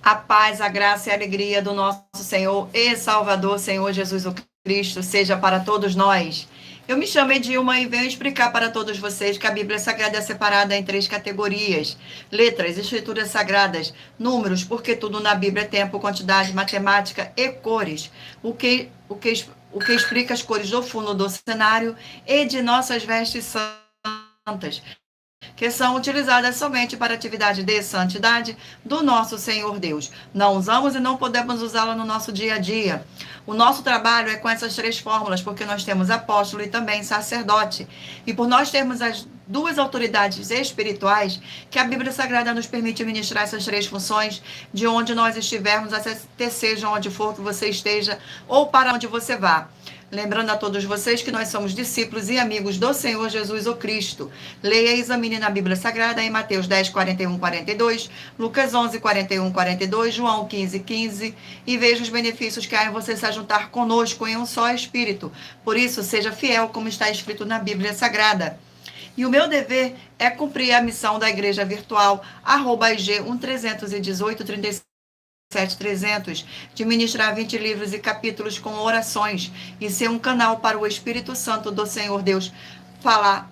A paz, a graça e a alegria do nosso Senhor e Salvador, Senhor Jesus o Cristo, seja para todos nós. Eu me chamo Edilma e venho explicar para todos vocês que a Bíblia Sagrada é separada em 3 categorias: letras, escrituras sagradas, números, porque tudo na Bíblia é tempo, quantidade, matemática e cores. O que explica as cores do fundo do cenário e de nossas vestes santas, que são utilizadas somente para atividade de santidade do nosso Senhor Deus. Não usamos e não podemos usá-la no nosso dia a dia. O nosso trabalho é com essas 3 fórmulas, porque nós temos apóstolo e também sacerdote. E por nós termos as 2 autoridades espirituais, que a Bíblia Sagrada nos permite ministrar essas 3 funções, de onde nós estivermos, até seja onde for que você esteja, ou para onde você vá. Lembrando a todos vocês que nós somos discípulos e amigos do Senhor Jesus o Cristo. Leia e examine na Bíblia Sagrada em Mateus 10, 41, 42, Lucas 11, 41, 42, João 15, 15, e veja os benefícios que há em você se ajuntar conosco em um só Espírito. Por isso, seja fiel como está escrito na Bíblia Sagrada. E o meu dever é cumprir a missão da Igreja Virtual, @IG 1318 37 300, de ministrar 20 livros e capítulos com orações e ser um canal para o Espírito Santo do Senhor Deus falar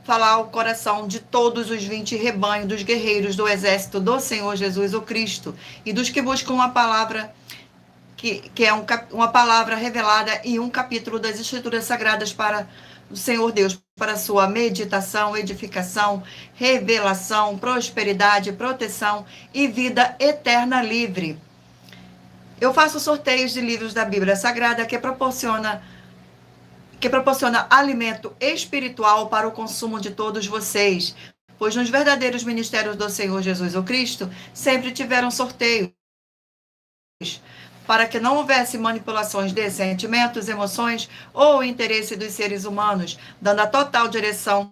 ao coração de todos os 20 rebanhos dos guerreiros do exército do Senhor Jesus o Cristo e dos que buscam uma palavra que é uma palavra revelada e um capítulo das Escrituras Sagradas para o Senhor Deus, para sua meditação, edificação, revelação, prosperidade, proteção e vida eterna livre. Eu faço sorteios de livros da Bíblia Sagrada que proporciona alimento espiritual para o consumo de todos vocês, pois nos verdadeiros ministérios do Senhor Jesus o Cristo sempre tiveram sorteios, para que não houvesse manipulações de sentimentos, emoções ou interesse dos seres humanos, dando a total direção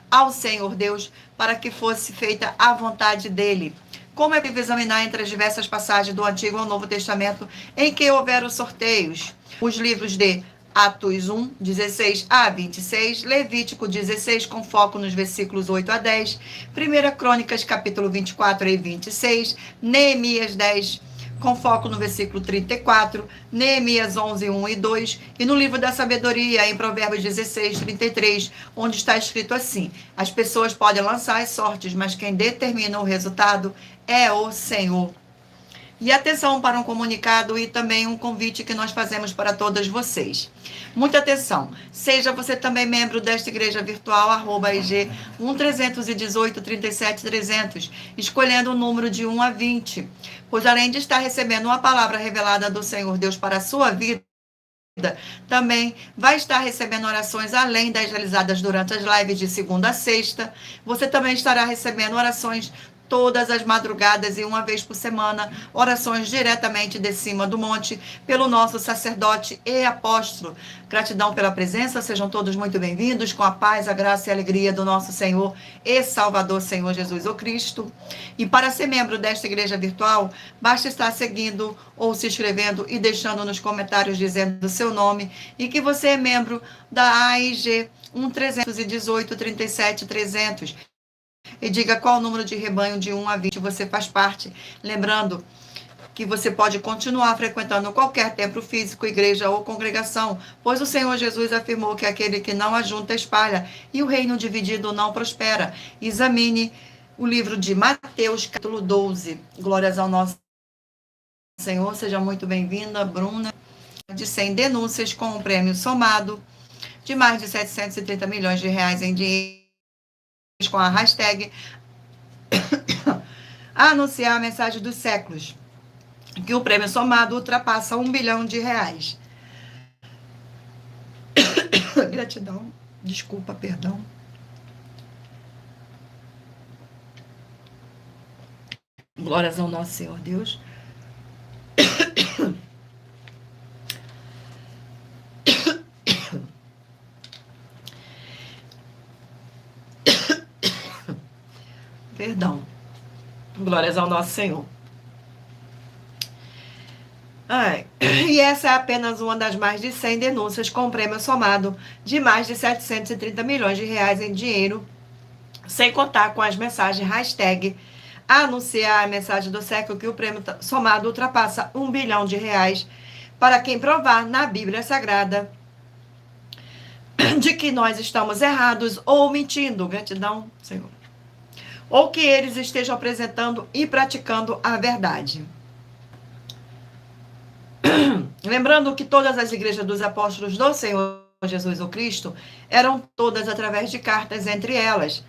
ao Senhor Deus para que fosse feita a vontade dele. Como é possível examinar entre as diversas passagens do Antigo ao Novo Testamento em que houveram sorteios? Os livros de Atos 1, 16 a 26, Levítico 16, com foco nos versículos 8 a 10, 1 Crônicas, capítulo 24 e 26, Neemias 10, com foco no versículo 34, Neemias 11, 1 e 2, e no livro da sabedoria, em Provérbios 16, 33, onde está escrito assim: as pessoas podem lançar as sortes, mas quem determina o resultado é o Senhor. E atenção para um comunicado e também um convite que nós fazemos para todas vocês. Muita atenção. Seja você também membro desta igreja virtual, @IG 1318 37 300, escolhendo o número de 1 a 20. Pois além de estar recebendo uma palavra revelada do Senhor Deus para a sua vida, também vai estar recebendo orações além das realizadas durante as lives de segunda a sexta. Você também estará recebendo orações todas as madrugadas e uma vez por semana, orações diretamente de cima do monte, pelo nosso sacerdote e apóstolo. Gratidão pela presença, sejam todos muito bem-vindos, com a paz, a graça e a alegria do nosso Senhor e Salvador, Senhor Jesus o Cristo. E para ser membro desta igreja virtual, basta estar seguindo ou se inscrevendo e deixando nos comentários dizendo o seu nome e que você é membro da AIG 1318 37 300. E diga qual o número de rebanho de 1 a 20 você faz parte. Lembrando que você pode continuar frequentando qualquer templo físico, igreja ou congregação, pois o Senhor Jesus afirmou que aquele que não ajunta espalha, e o reino dividido não prospera. Examine o livro de Mateus, capítulo 12. Glórias ao nosso Senhor. Seja muito bem-vinda, Bruna. De 100 denúncias com um prêmio somado de mais de 730 milhões de reais em dinheiro, com a hashtag anunciar a mensagem dos séculos, que o prêmio somado ultrapassa 1 bilhão de reais. Gratidão, desculpa, perdão. Glórias ao nosso Senhor Deus. Perdão. Glórias ao nosso Senhor. E essa é apenas uma das mais de 100 denúncias com um prêmio somado de mais de 730 milhões de reais em dinheiro, sem contar com as mensagens hashtag anunciar a mensagem do século que o prêmio somado ultrapassa R$ 1 bilhão para quem provar na Bíblia Sagrada de que nós estamos errados ou mentindo. Gratidão, Senhor. Ou que eles estejam apresentando e praticando a verdade. Lembrando que todas as igrejas dos apóstolos do Senhor Jesus o Cristo eram todas através de cartas entre elas.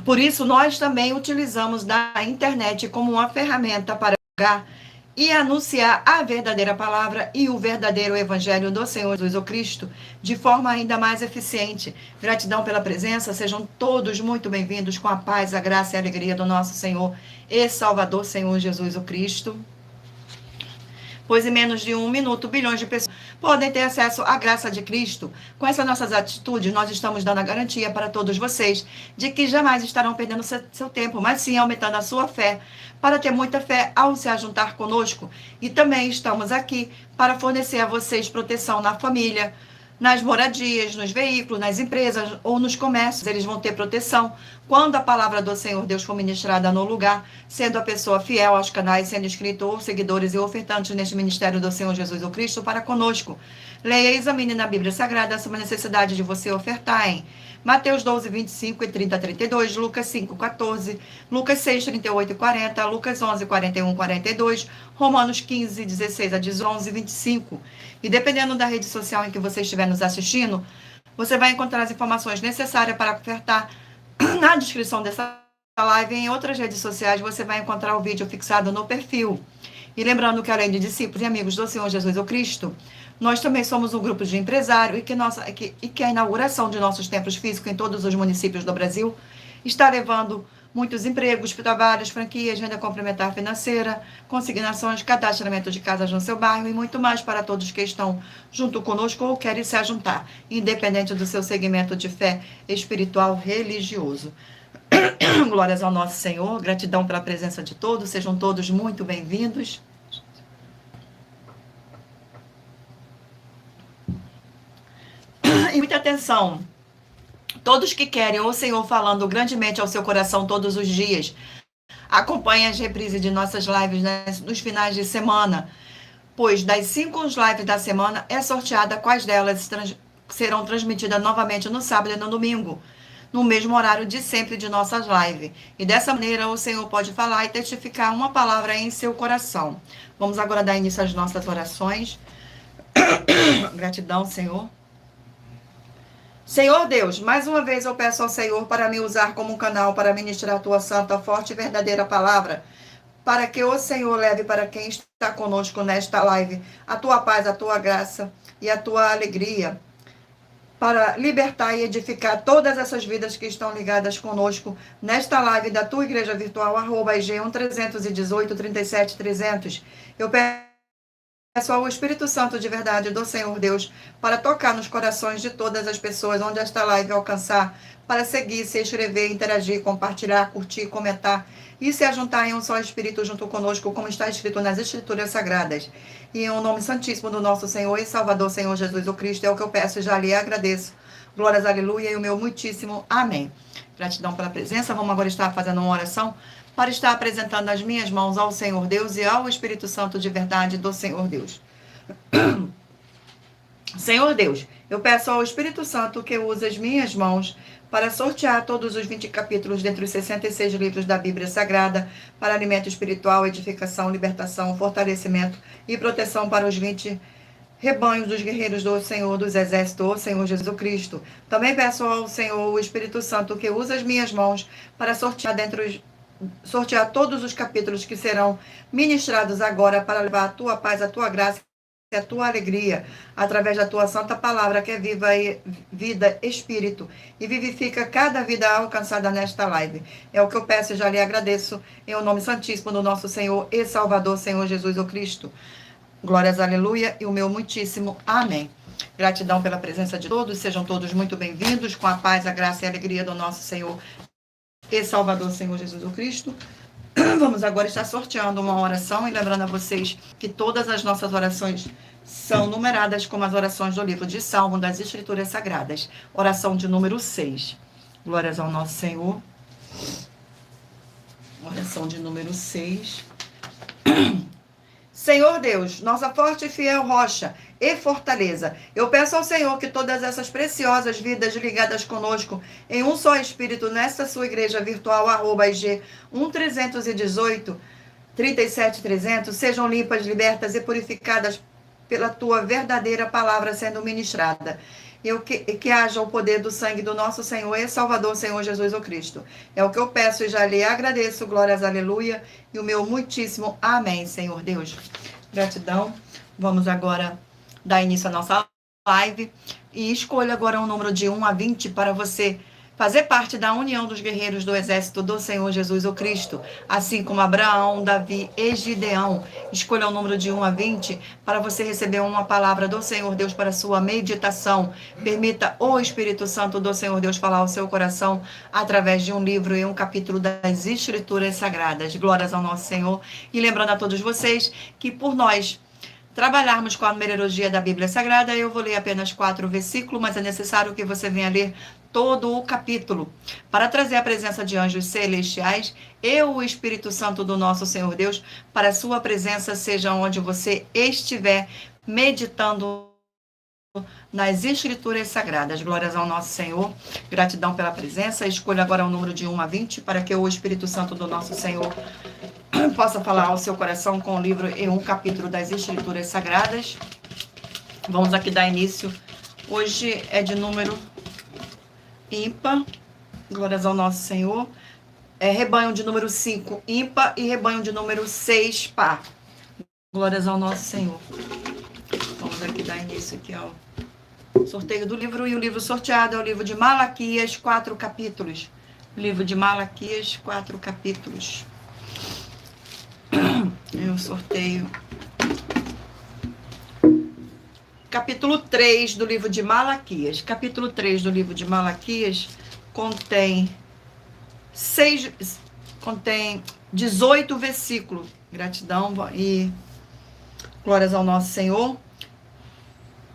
Por isso, nós também utilizamos da internet como uma ferramenta para divulgar e anunciar a verdadeira palavra e o verdadeiro evangelho do Senhor Jesus o Cristo de forma ainda mais eficiente. Gratidão pela presença, sejam todos muito bem-vindos com a paz, a graça e a alegria do nosso Senhor e Salvador Senhor Jesus o Cristo. Pois em menos de 1 minuto, bilhões de pessoas podem ter acesso à graça de Cristo. Com essas nossas atitudes, nós estamos dando a garantia para todos vocês de que jamais estarão perdendo seu tempo, mas sim aumentando a sua fé, para ter muita fé ao se ajuntar conosco. E também estamos aqui para fornecer a vocês proteção na família, nas moradias, nos veículos, nas empresas ou nos comércios. Eles vão ter proteção quando a palavra do Senhor Deus for ministrada no lugar, sendo a pessoa fiel aos canais, sendo inscrito ou seguidores e ofertantes neste ministério do Senhor Jesus o Cristo para conosco. Leia e examine na Bíblia Sagrada sobre a necessidade de você ofertar em Mateus 12, 25 e 30 a 32, Lucas 5, 14, Lucas 6, 38 e 40, Lucas 11, 41 e 42, Romanos 15, 16 a 11, 25. E dependendo da rede social em que você estiver nos assistindo, você vai encontrar as informações necessárias para ofertar na descrição dessa live. Em outras redes sociais você vai encontrar o vídeo fixado no perfil. E lembrando que além de discípulos e amigos do Senhor Jesus o Cristo, nós também somos um grupo de empresários e que a inauguração de nossos templos físicos em todos os municípios do Brasil está levando muitos empregos, trabalhos, franquias, renda complementar financeira, consignações, cadastramento de casas no seu bairro e muito mais para todos que estão junto conosco ou querem se ajuntar, independente do seu segmento de fé espiritual religioso. Glórias ao nosso Senhor, gratidão pela presença de todos, sejam todos muito bem-vindos. E muita atenção. Todos que querem o Senhor falando grandemente ao seu coração todos os dias, acompanhem as reprises de nossas lives nos finais de semana, pois das 5 lives da semana é sorteada quais delas serão transmitidas novamente no sábado e no domingo, no mesmo horário de sempre de nossas lives. E dessa maneira o Senhor pode falar e testificar uma palavra em seu coração. Vamos agora dar início às nossas orações. Gratidão, Senhor. Senhor Deus, mais uma vez eu peço ao Senhor para me usar como um canal para ministrar a tua santa, forte e verdadeira palavra, para que o Senhor leve para quem está conosco nesta live a tua paz, a tua graça e a tua alegria, para libertar e edificar todas essas vidas que estão ligadas conosco nesta live da tua igreja virtual, @IG1-318-37-300. Eu peço ao Espírito Santo de verdade do Senhor Deus para tocar nos corações de todas as pessoas onde esta live alcançar, para seguir, se inscrever, interagir, compartilhar, curtir, comentar e se ajuntar em um só Espírito junto conosco, como está escrito nas Escrituras Sagradas. E em nome santíssimo do nosso Senhor e Salvador, Senhor Jesus o Cristo, é o que eu peço e já lhe agradeço. Glórias, aleluia, e o meu muitíssimo amém. Gratidão pela presença. Vamos agora estar fazendo uma oração para estar apresentando as minhas mãos ao Senhor Deus e ao Espírito Santo de verdade do Senhor Deus. Senhor Deus, eu peço ao Espírito Santo que use as minhas mãos para sortear todos os 20 capítulos dentre os 66 livros da Bíblia Sagrada, para alimento espiritual, edificação, libertação, fortalecimento e proteção para os 20 rebanhos dos guerreiros do Senhor dos Exércitos, o Senhor Jesus Cristo. Também peço ao Senhor, o Espírito Santo, que use as minhas mãos para sortear todos os capítulos que serão ministrados agora, para levar a tua paz, a tua graça e a tua alegria, através da tua santa palavra, que é viva e vida, espírito, e vivifica cada vida alcançada nesta live. É o que eu peço e já lhe agradeço, em o nome santíssimo do nosso Senhor e Salvador, Senhor Jesus o Cristo. Glórias, aleluia, e o meu muitíssimo amém. Gratidão pela presença de todos, sejam todos muito bem-vindos, com a paz, a graça e a alegria do nosso Senhor e Salvador, Senhor Jesus o Cristo. Vamos agora estar sorteando uma oração e lembrando a vocês que todas as nossas orações são numeradas como as orações do livro de Salmo das Escrituras Sagradas. Oração de número 6. Glórias ao nosso Senhor. Oração de número 6. Senhor Deus, nossa forte e fiel rocha e fortaleza, eu peço ao Senhor que todas essas preciosas vidas ligadas conosco em um só Espírito, nesta sua igreja virtual, @IG 1318, 37300, sejam limpas, libertas e purificadas pela tua verdadeira palavra sendo ministrada. Que haja o poder do sangue do nosso Senhor e Salvador, Senhor Jesus o Cristo. É o que eu peço e já lhe agradeço. Glórias, aleluia. E o meu muitíssimo amém, Senhor Deus. Gratidão. Vamos agora dar início à nossa live. E escolha agora um número de 1 a 20 para você fazer parte da união dos guerreiros do exército do Senhor Jesus o Cristo, assim como Abraão, Davi e Gideão. Escolha o número de 1 a 20 para você receber uma palavra do Senhor Deus para sua meditação. Permita o Espírito Santo do Senhor Deus falar ao seu coração através de um livro e um capítulo das Escrituras Sagradas. Glórias ao nosso Senhor. E lembrando a todos vocês que por nós trabalharmos com a numerologia da Bíblia Sagrada, eu vou ler apenas 4 versículos, mas é necessário que você venha ler todo o capítulo, para trazer a presença de anjos celestiais e o Espírito Santo do nosso Senhor Deus, para a sua presença, seja onde você estiver, meditando nas Escrituras Sagradas. Glórias ao nosso Senhor, gratidão pela presença. Escolha agora o número de 1 a 20, para que o Espírito Santo do nosso Senhor possa falar ao seu coração com o livro e um capítulo das Escrituras Sagradas. Vamos aqui dar início. Hoje é de número ímpar. Glórias ao nosso Senhor. É rebanho de número 5 ímpar e rebanho de número 6 par. Glórias ao nosso Senhor. Vamos aqui dar início aqui ao sorteio do livro. E o livro sorteado é o livro de Malaquias, 4 capítulos. O livro de Malaquias, 4 capítulos. Eu sorteio capítulo 3 do livro de Malaquias. Capítulo 3 do livro de Malaquias contém 18 versículos. Gratidão e glórias ao nosso Senhor.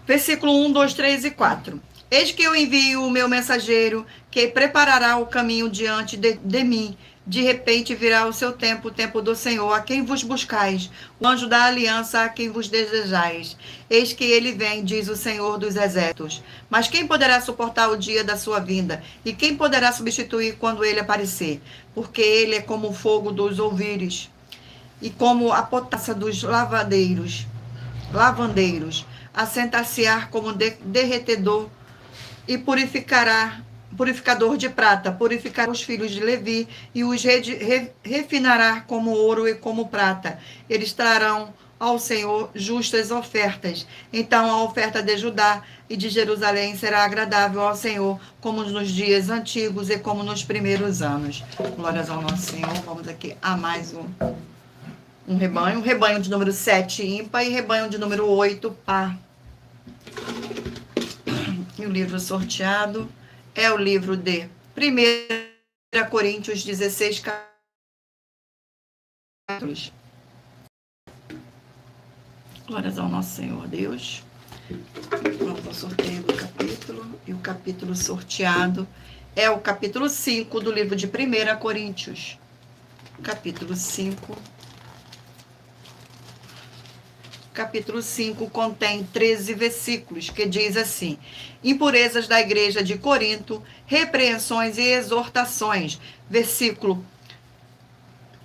Versículo 1, 2, 3 e 4. Eis que eu envio o meu mensageiro, que preparará o caminho diante de mim. De repente virá o seu tempo, o tempo do Senhor, a quem vos buscais, o anjo da aliança, a quem vos desejais. Eis que ele vem, diz o Senhor dos exércitos. Mas quem poderá suportar o dia da sua vinda? E quem poderá substituir quando ele aparecer? Porque ele é como o fogo dos ouvires, e como a potassa dos lavandeiros, assentar-se-á como derretedor, e purificador de prata, purificará os filhos de Levi e os refinará como ouro e como prata. Eles trarão ao Senhor justas ofertas. Então a oferta de Judá e de Jerusalém será agradável ao Senhor, como nos dias antigos e como nos primeiros anos. Glórias ao nosso Senhor. Vamos aqui a mais um rebanho. Rebanho de número 7 ímpar e rebanho de número 8 par. E o livro sorteado é o livro de 1 Coríntios 16 capítulos. Glórias ao nosso Senhor Deus. Vamos ao sorteio do capítulo. E o capítulo sorteado é o capítulo 5 do livro de 1 Coríntios. Capítulo 5. Capítulo 5 contém 13 versículos, que diz assim: impurezas da igreja de Corinto, repreensões e exortações. Versículo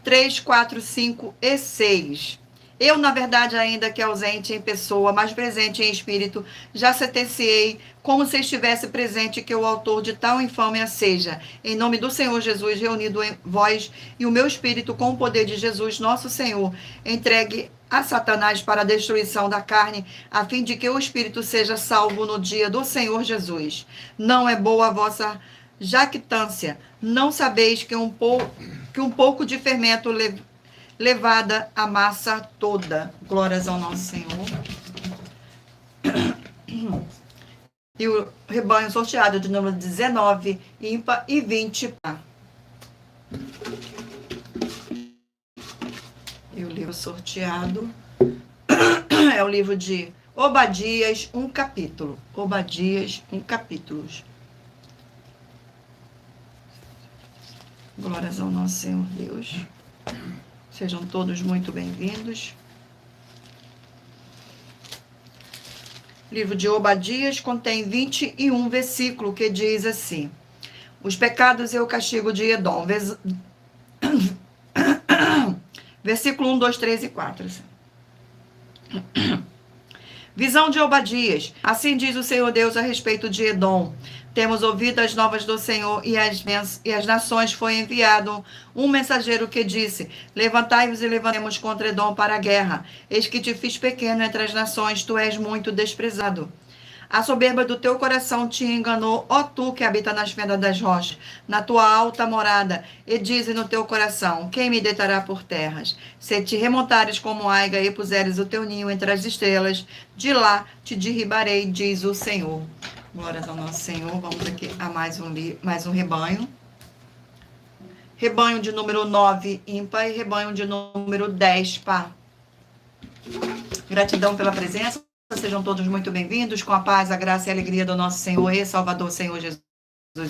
3, 4, 5 e 6. Eu, na verdade, ainda que ausente em pessoa, mas presente em espírito, já sentenciei, como se estivesse presente, que o autor de tal infâmia seja, em nome do Senhor Jesus, reunido em vós e o meu espírito com o poder de Jesus, nosso Senhor, entregue a Satanás para a destruição da carne, a fim de que o espírito seja salvo no dia do Senhor Jesus. Não é boa a vossa jactância. Não sabeis que um pouco de fermento levada a massa toda. Glórias ao nosso Senhor. E o rebanho sorteado de número 19, ímpar, e 20 par. E o livro sorteado é o livro de Obadias, um capítulo. Obadias, um capítulo. Glórias ao nosso Senhor Deus. Sejam todos muito bem-vindos. Livro de Obadias contém 21 versículos que diz assim: os pecados e o castigo de Edom. Versículo 1, 2, 3 e 4. Visão de Obadias. Assim diz o Senhor Deus a respeito de Edom. Temos ouvido as novas do Senhor e as nações foi enviado um mensageiro que disse: levantai-vos e levantemos contra Edom para a guerra. Eis que te fiz pequeno entre as nações, tu és muito desprezado. A soberba do teu coração te enganou, ó tu que habita nas fendas das rochas, na tua alta morada, e dize no teu coração: quem me deitará por terras? Se te remontares como aiga e puseres o teu ninho entre as estrelas, de lá te derribarei, diz o Senhor. Glórias ao nosso Senhor. Vamos aqui a mais um rebanho. Rebanho de número 9, ímpar, e rebanho de número 10, par. Gratidão pela presença. Sejam todos muito bem-vindos, com a paz, a graça e a alegria do nosso Senhor e Salvador, Senhor Jesus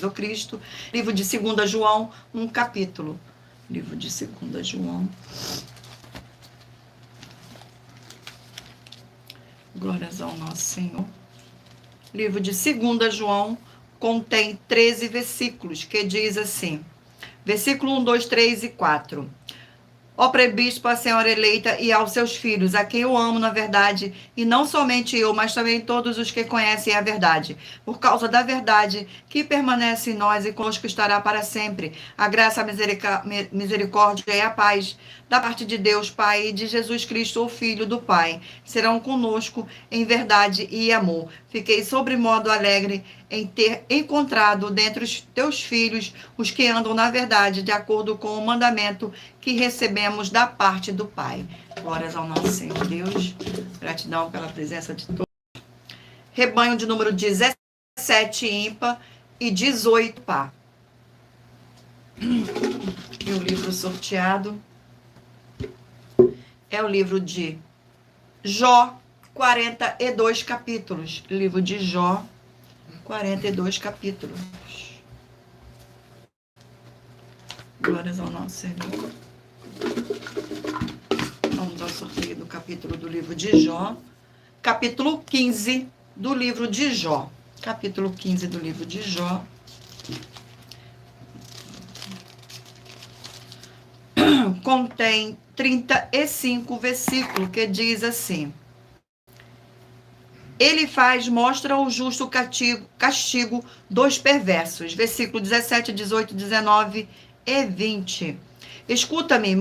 o Cristo. Livro de 2 João, um capítulo. Livro de 2 João. Glórias ao nosso Senhor. Livro de 2 João contém 13 versículos, que diz assim. Versículo 1, 2, 3 e 4. Ó prebispo, a senhora eleita e aos seus filhos, a quem eu amo na verdade, e não somente eu, mas também todos os que conhecem a verdade, por causa da verdade que permanece em nós e conosco estará para sempre. A graça, a misericórdia e a paz da parte de Deus, Pai, e de Jesus Cristo, o Filho do Pai, serão conosco em verdade e amor. Fiquei sobremodo alegre em ter encontrado dentre os teus filhos os que andam na verdade, de acordo com o mandamento que recebemos da parte do Pai. Glórias ao nosso Senhor Deus. Gratidão pela presença de todos. Rebanho de número 17, ímpar, e 18, par. E o livro sorteado é o livro de Jó, 42 capítulos. Livro de Jó, 42 capítulos. Glórias ao nosso Senhor. Vamos ao sorteio do capítulo do livro de Jó. Capítulo 15 do livro de Jó. Capítulo 15 do livro de Jó. Contém 35 versículos que diz assim: ele mostra o justo castigo dos perversos. Versículo 17, 18, 19 e 20. Escuta-me,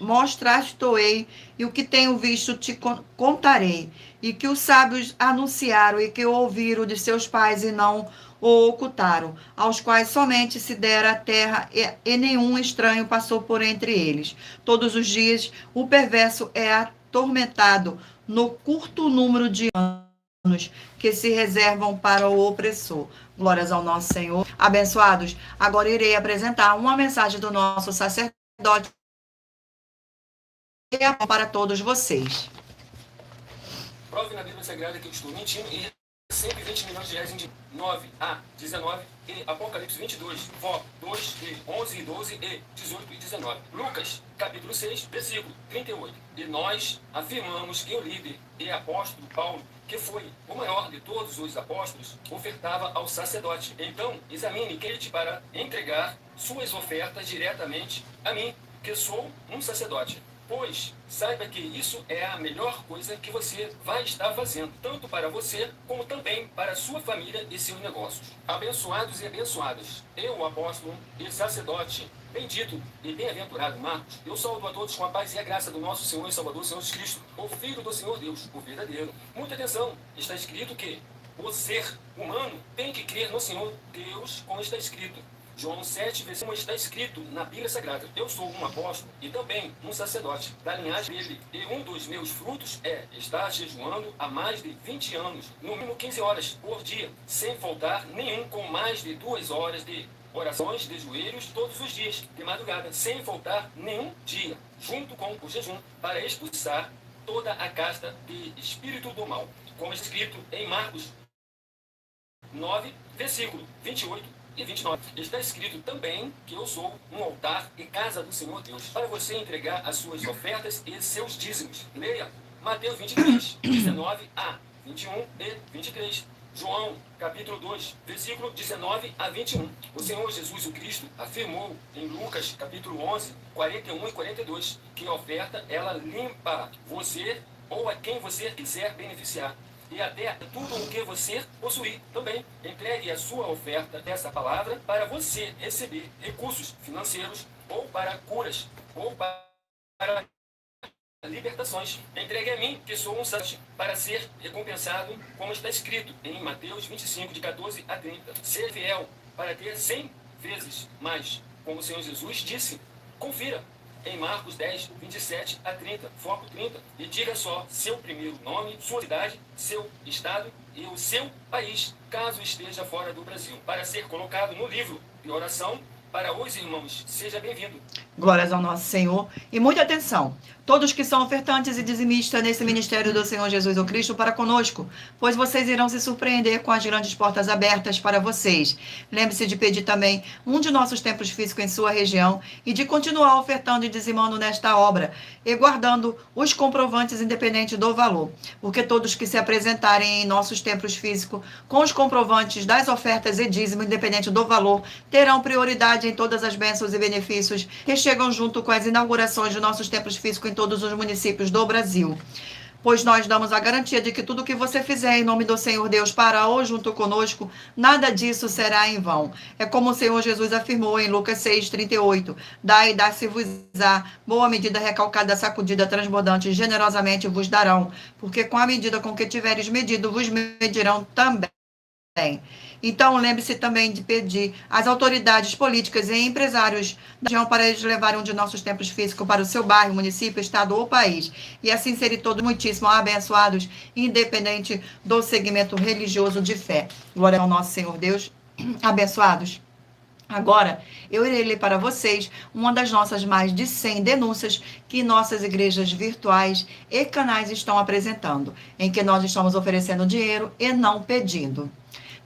mostrar-te-ei, e o que tenho visto te contarei, e que os sábios anunciaram, e que ouviram de seus pais e não o ocultaram, aos quais somente se dera a terra, e nenhum estranho passou por entre eles. Todos os dias o perverso é atormentado no curto número de anos que se reservam para o opressor. Glórias ao nosso Senhor. Abençoados, agora irei apresentar uma mensagem do nosso sacerdote para todos vocês. Prove na Bíblia Sagrada que eu estou mentindo e 120 milhões de reais em 9 a 19 e Apocalipse 22, Jó 2 e 11 e 12 e 18 e 19. Lucas, capítulo 6, versículo 38. E nós afirmamos que o líder e apóstolo Paulo, que foi o maior de todos os apóstolos, ofertava ao sacerdote. Então, examine crente para entregar suas ofertas diretamente a mim, que sou um sacerdote. Pois saiba que isso é a melhor coisa que você vai estar fazendo, tanto para você, como também para sua família e seus negócios. Abençoados e abençoadas, eu, apóstolo e sacerdote, bendito e bem-aventurado Marcos, eu saúdo a todos com a paz e a graça do nosso Senhor e Salvador, Senhor Jesus Cristo, o Filho do Senhor Deus, o verdadeiro. Muita atenção, está escrito que o ser humano tem que crer no Senhor Deus, como está escrito. João 7, versículo, está escrito na Bíblia Sagrada: eu sou um apóstolo e também um sacerdote da linhagem dele, e um dos meus frutos é estar jejuando há mais de 20 anos, no mínimo 15 horas por dia, sem faltar nenhum, com mais de 2 horas de orações de joelhos todos os dias, de madrugada, sem faltar nenhum dia, junto com o jejum, para expulsar toda a casta de espírito do mal, como é escrito em Marcos 9, versículo 28 e 29. Está escrito também que eu sou um altar e casa do Senhor Deus, para você entregar as suas ofertas e seus dízimos. Leia Mateus 23, 19 a 21 e 23. João, capítulo 2, versículo 19 a 21. O Senhor Jesus o Cristo afirmou em Lucas, capítulo 11, 41 e 42, que a oferta, ela limpa você ou a quem você quiser beneficiar. E até tudo o que você possuir também. Entregue a sua oferta dessa palavra para você receber recursos financeiros ou para curas ou para libertações. Entregue a mim, que sou um sacerdote, para ser recompensado, como está escrito em Mateus 25, de 14 a 30. Ser fiel para ter 100 vezes mais, como o Senhor Jesus disse. Confira em Marcos 10, 27 a 30, foco 30, e diga só seu primeiro nome, sua cidade, seu estado e o seu país, caso esteja fora do Brasil, para ser colocado no livro de oração para os irmãos. Seja bem-vindo. Glórias ao nosso Senhor. E muita atenção. Todos que são ofertantes e dizimistas nesse ministério do Senhor Jesus o Cristo para conosco, pois vocês irão se surpreender com as grandes portas abertas para vocês. Lembre-se de pedir também um de nossos templos físicos em sua região e de continuar ofertando e dizimando nesta obra e guardando os comprovantes independente do valor, porque todos que se apresentarem em nossos templos físicos com os comprovantes das ofertas e dízimo independente do valor terão prioridade em todas as bênçãos e benefícios que chegam junto com as inaugurações de nossos templos físicos em todos os municípios do Brasil. Pois nós damos a garantia de que tudo que você fizer em nome do Senhor Deus para ou junto conosco, nada disso será em vão. É como o Senhor Jesus afirmou em Lucas 6:38. Dai e dá-se-vos-á, boa medida, recalcada, sacudida, transbordante, generosamente vos darão, porque com a medida com que tiveres medido, vos medirão também. Então, lembre-se também de pedir às autoridades políticas e empresários da região para eles levarem um de nossos templos físicos para o seu bairro, município, estado ou país. E assim serem todos muitíssimo abençoados, independente do segmento religioso de fé. Glória ao nosso Senhor Deus. Abençoados. Agora, eu irei ler para vocês uma das nossas mais de 100 denúncias que nossas igrejas virtuais e canais estão apresentando, em que nós estamos oferecendo dinheiro e não pedindo.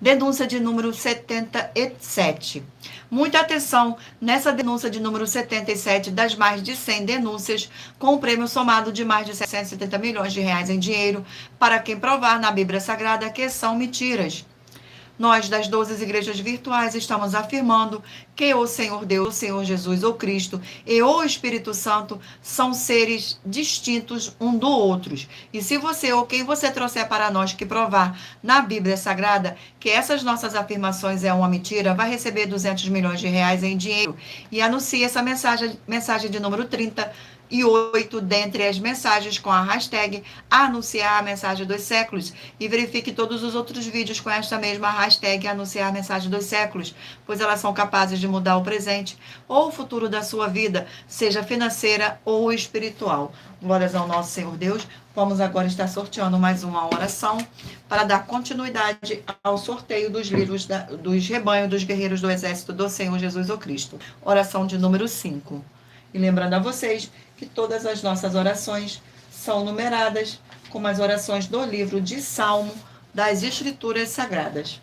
Denúncia de número 77. Muita atenção nessa denúncia de número 77 das mais de 100 denúncias, com um prêmio somado de mais de 670 milhões de reais em dinheiro, para quem provar na Bíblia Sagrada que são mentiras. Nós, das 12 igrejas virtuais, estamos afirmando que o Senhor Deus, o Senhor Jesus ou Cristo e o Espírito Santo são seres distintos um do outro. E se você ou quem você trouxer para nós que provar na Bíblia Sagrada que essas nossas afirmações é uma mentira, vai receber 200 milhões de reais em dinheiro. E anuncie essa mensagem de número 38 dentre as mensagens com a hashtag anunciar a mensagem dos séculos, e verifique todos os outros vídeos com esta mesma hashtag anunciar a mensagem dos séculos, pois elas são capazes de mudar o presente ou o futuro da sua vida, seja financeira ou espiritual. Glórias ao nosso Senhor Deus. Vamos agora estar sorteando mais uma oração para dar continuidade ao sorteio dos livros dos rebanhos dos guerreiros do exército do Senhor Jesus o Cristo. Oração de número 5. E lembrando a vocês que todas as nossas orações são numeradas como as orações do livro de Salmo das Escrituras Sagradas.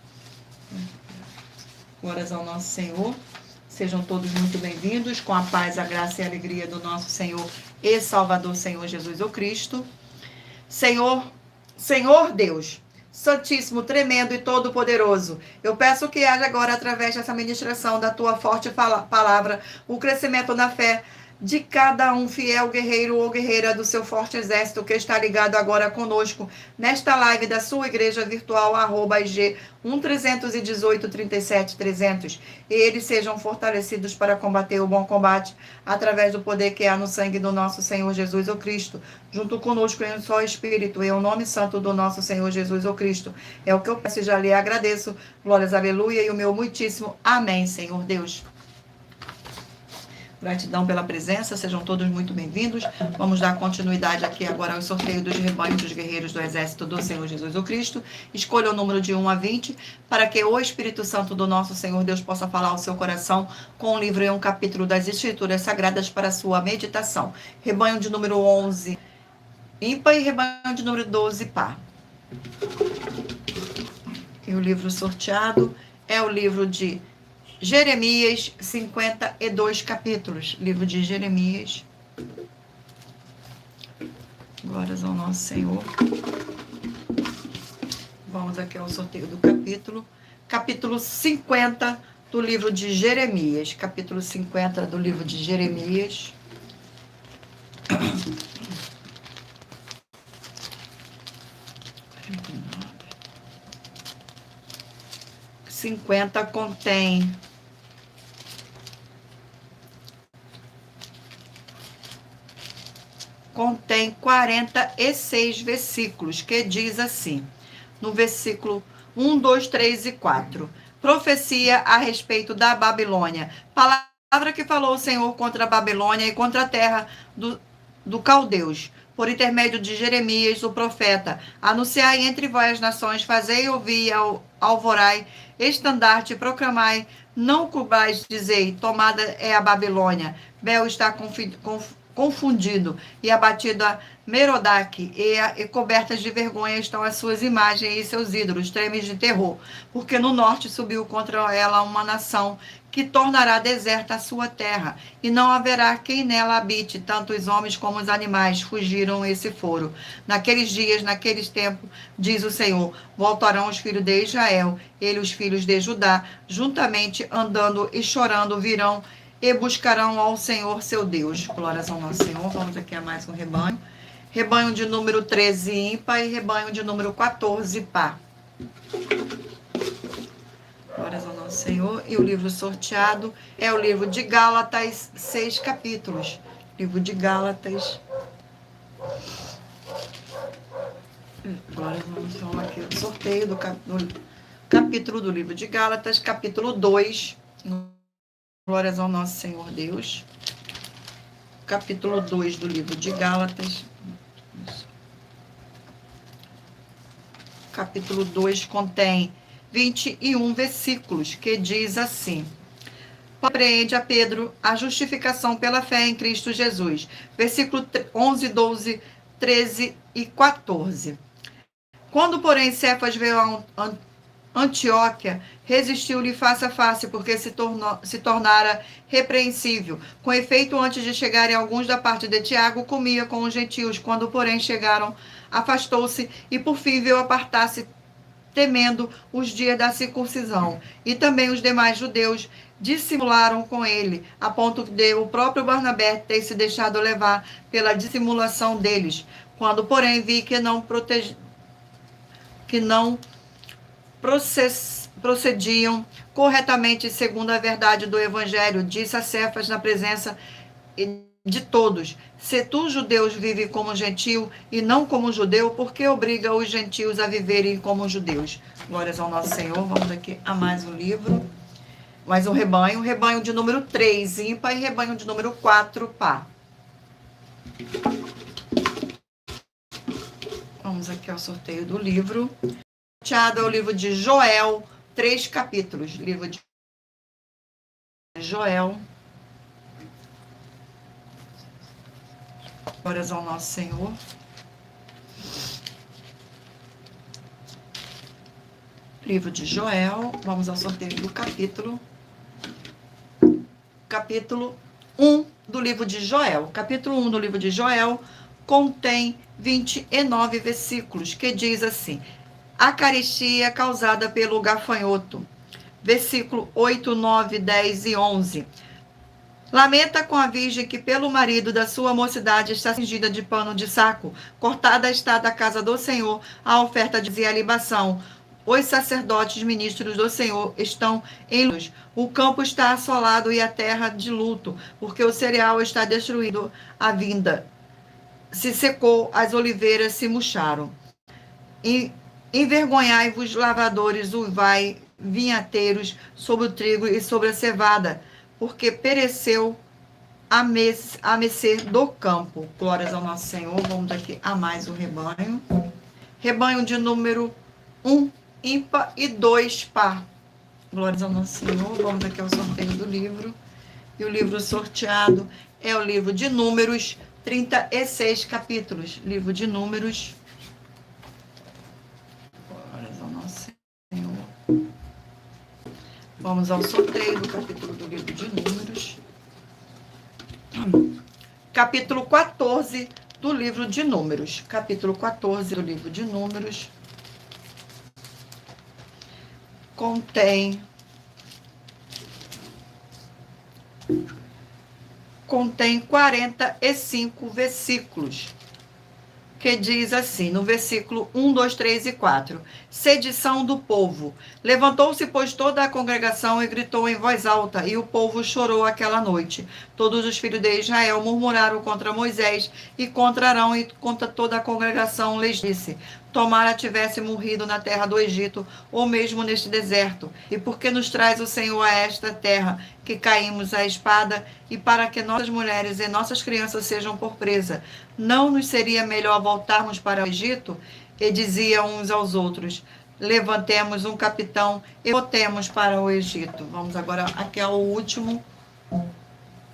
Glórias ao nosso Senhor. Sejam todos muito bem-vindos, com a paz, a graça e a alegria do nosso Senhor e Salvador, Senhor Jesus o Cristo. Senhor Deus, Santíssimo, tremendo e todo-poderoso, eu peço que haja agora, através dessa ministração da tua forte palavra, o crescimento na fé de cada um fiel guerreiro ou guerreira do seu forte exército que está ligado agora conosco nesta live da sua igreja virtual, @IG 1-318-37-300. E eles sejam fortalecidos para combater o bom combate através do poder que há no sangue do nosso Senhor Jesus o Cristo, junto conosco em um só Espírito, em o nome santo do nosso Senhor Jesus o Cristo. É o que eu peço e já lhe agradeço. Glórias, aleluia, e o meu muitíssimo amém, Senhor Deus. Gratidão pela presença, sejam todos muito bem-vindos. Vamos dar continuidade aqui agora ao sorteio dos rebanhos dos guerreiros do exército do Senhor Jesus o Cristo. Escolha o número de 1 a 20, para que o Espírito Santo do nosso Senhor Deus possa falar ao seu coração com um livro e um capítulo das Escrituras Sagradas para a sua meditação. Rebanho de número 11, ímpar, e rebanho de número 12, par. E o livro sorteado é o livro de Jeremias, 52 capítulos. Livro de Jeremias. Glórias ao nosso Senhor. Vamos aqui ao sorteio do capítulo. Capítulo 50 do livro de Jeremias. Capítulo 50 do livro de Jeremias. 50 contém 46 versículos, que diz assim, no versículo 1, 2, 3 e 4. Profecia a respeito da Babilônia. Palavra que falou o Senhor contra a Babilônia e contra a terra do Caldeus, por intermédio de Jeremias, o profeta. Anunciai entre vós as nações, fazei ouvir, alvorai, estandarte, proclamai, não cubais, dizei, tomada é a Babilônia. Bel está confundido e abatido a Merodach, e cobertas de vergonha estão as suas imagens e seus ídolos, tremes de terror, porque no norte subiu contra ela uma nação que tornará deserta a sua terra, e não haverá quem nela habite, tanto os homens como os animais fugiram e se foram. Naqueles dias, naqueles tempos, diz o Senhor, voltarão os filhos de Israel, ele os filhos de Judá, juntamente andando e chorando, virão e buscarão ao Senhor seu Deus. Glórias ao nosso Senhor. Vamos aqui a mais um rebanho. Rebanho de número 13 ímpar e rebanho de número 14 par. Glórias ao nosso Senhor. E o livro sorteado é o livro de Gálatas, 6 capítulos. Livro de Gálatas. Glórias ao nosso Senhor. Aqui o sorteio do capítulo do livro de Gálatas, capítulo 2. Glórias ao nosso Senhor Deus. Capítulo 2 do livro de Gálatas. Capítulo 2 contém 21 versículos, que diz assim: compreende a Pedro a justificação pela fé em Cristo Jesus. Versículo 11, 12, 13 e 14. Quando, porém, Cefas veio a Antioquia, resistiu-lhe face a face, porque se tornara repreensível. Com efeito, antes de chegarem alguns da parte de Tiago, comia com os gentios. Quando, porém, chegaram, afastou-se e, por fim, veio apartar-se, temendo os dias da circuncisão. E também os demais judeus dissimularam com ele, a ponto de o próprio Barnabé ter se deixado levar pela dissimulação deles. Quando, porém, vi que não procediam corretamente segundo a verdade do Evangelho, disse a Cefas na presença de todos: se tu, judeus, vive como gentio e não como judeu, por que obriga os gentios a viverem como judeus? Glórias ao nosso Senhor. Vamos aqui a mais um livro, mais um rebanho. Rebanho de número 3, ímpar, e rebanho de número 4, par. Vamos aqui ao sorteio do livro. É o livro de Joel, 3 capítulos. Livro de Joel. Glórias ao nosso Senhor. Livro de Joel. Vamos ao sorteio do capítulo. Capítulo 1 do livro de Joel. Capítulo 1 do livro de Joel contém 29 versículos, que diz assim: a carestia causada pelo gafanhoto. Versículo 8, 9, 10 e 11. Lamenta com a virgem que pelo marido da sua mocidade está cingida de pano de saco. Cortada está da casa do Senhor a oferta de a libação. Os sacerdotes ministros do Senhor estão em luz. O campo está assolado e a terra de luto, porque o cereal está destruído à vinda. Se secou, as oliveiras se murcharam. Envergonhai-vos, lavradores, uivai, vinhateiros, sobre o trigo e sobre a cevada, porque pereceu a mercê do campo. Glórias ao nosso Senhor. Vamos aqui a mais um rebanho. Rebanho de número 1, ímpar, e 2, par. Glórias ao nosso Senhor. Vamos aqui ao sorteio do livro. E o livro sorteado é o livro de Números, 36 capítulos. Livro de Números. Vamos ao sorteio do capítulo do livro de Números. Capítulo 14 do livro de Números. Capítulo 14 do livro de Números contém 45 versículos, que diz assim, no versículo 1, 2, 3 e 4. Sedição do povo. Levantou-se, pois, toda a congregação e gritou em voz alta, e o povo chorou aquela noite. Todos os filhos de Israel murmuraram contra Moisés e contra Arão, e contra toda a congregação lhes disse: tomara tivesse morrido na terra do Egito, ou mesmo neste deserto. E por que nos traz o Senhor a esta terra, que caímos à espada, e para que nossas mulheres e nossas crianças sejam por presa? Não nos seria melhor voltarmos para o Egito? E diziam uns aos outros: levantemos um capitão e voltemos para o Egito. Vamos agora aqui ao último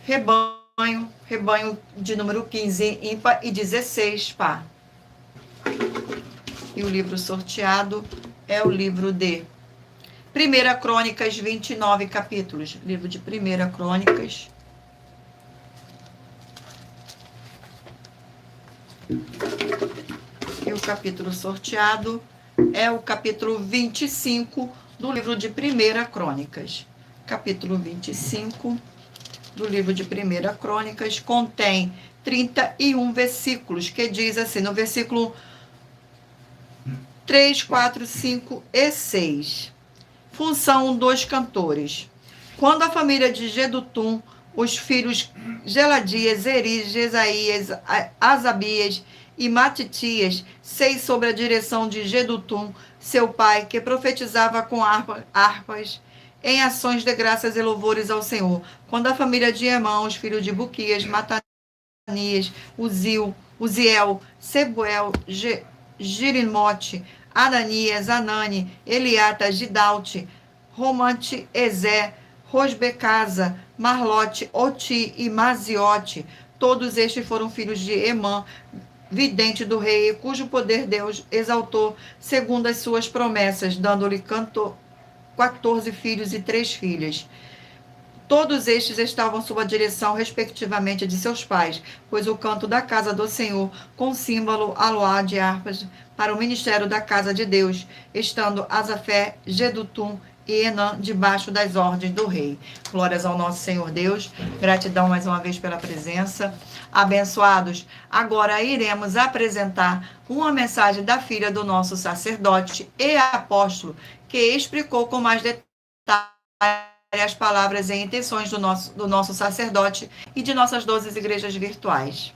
rebanho de número 15, ímpar, e 16, par. E o livro sorteado é o livro de 1 Crônicas, 29 capítulos. Livro de 1 Crônicas. E o capítulo sorteado é o capítulo 25 do livro de 1 Crônicas. Capítulo 25 do livro de 1 Crônicas contém 31 versículos, que diz assim, no versículo 3, 4, 5 e 6. Função dos cantores. Quando a família de Jedutum, os filhos Geladias, Eri, Jesaías, Asabias e Matitias, 6 sob a direção de Jedutum, seu pai, que profetizava com harpas, em ações de graças e louvores ao Senhor. Quando a família de Emã, os filhos de Buquias, Matanias, Uziel, Sebuel, Girimote, Ananias, Anani, Eliata, Gidalte, Romante, Ezé, Rosbecasa, Marlote, Oti e Maziote. Todos estes foram filhos de Emã, vidente do rei, cujo poder Deus exaltou segundo as suas promessas, dando-lhe 14 filhos e 3 filhas. Todos estes estavam sob a direção, respectivamente, de seus pais, pois o canto da casa do Senhor, com símbolo, aloá de harpas, para o ministério da casa de Deus, estando Asafé, Jedutum e Enã debaixo das ordens do rei. Glórias ao nosso Senhor Deus. Gratidão mais uma vez pela presença. Abençoados, agora iremos apresentar uma mensagem da filha do nosso sacerdote e apóstolo, que explicou com mais detalhes as palavras e intenções do nosso sacerdote e de nossas 12 igrejas virtuais.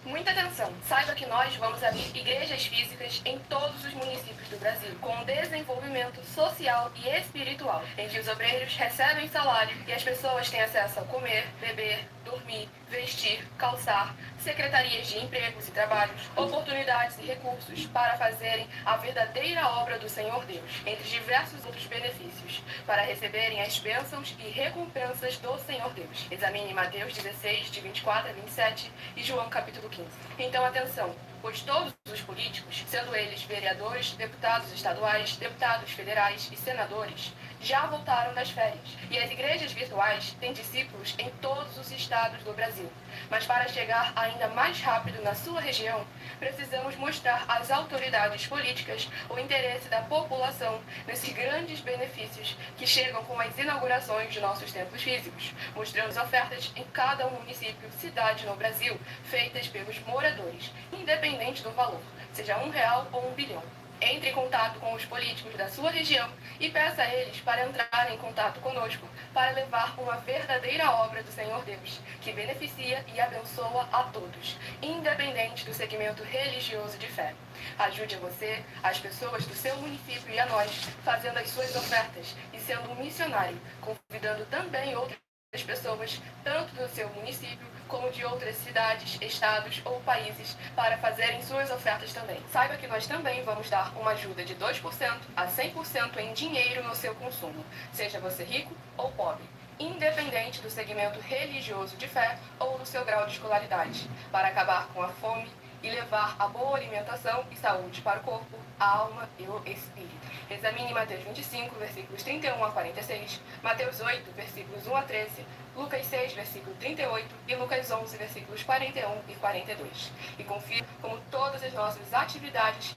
Muita atenção! Saiba que nós vamos abrir igrejas físicas em todos os municípios do Brasil, com desenvolvimento social e espiritual, em que os obreiros recebem salário e as pessoas têm acesso a comer, beber, dormir, vestir, calçar, secretarias de empregos e trabalhos, oportunidades e recursos para fazerem a verdadeira obra do Senhor Deus, entre diversos outros benefícios, para receberem as bênçãos e recompensas do Senhor Deus. Examine Mateus 16, de 24 a 27 e João capítulo 15. Então, atenção! Pois todos os políticos, sendo eles vereadores, deputados estaduais, deputados federais e senadores, já voltaram das férias. E as igrejas virtuais têm discípulos em todos os estados do Brasil. Mas para chegar ainda mais rápido na sua região, precisamos mostrar às autoridades políticas o interesse da população nesses grandes benefícios que chegam com as inaugurações de nossos templos físicos, mostrando as ofertas em cada município, cidade no Brasil, feitas pelos moradores, independente do valor, seja R$1 ou 1 bilhão. Entre em contato com os políticos da sua região e peça a eles para entrarem em contato conosco para levar uma verdadeira obra do Senhor Deus, que beneficia e abençoa a todos, independente do segmento religioso de fé. Ajude a você, as pessoas do seu município e a nós, fazendo as suas ofertas e sendo um missionário, convidando também outras pessoas, tanto do seu município como de outras cidades, estados ou países, para fazerem suas ofertas também. Saiba que nós também vamos dar uma ajuda de 2% a 100% em dinheiro no seu consumo, seja você rico ou pobre, independente do segmento religioso de fé ou do seu grau de escolaridade, para acabar com a fome e levar a boa alimentação e saúde para o corpo, a alma e o espírito. Examine Mateus 25, versículos 31 a 46, Mateus 8, versículos 1 a 13, Lucas 6, versículo 38 e Lucas 11, versículos 41 e 42. E confira como todas as nossas atividades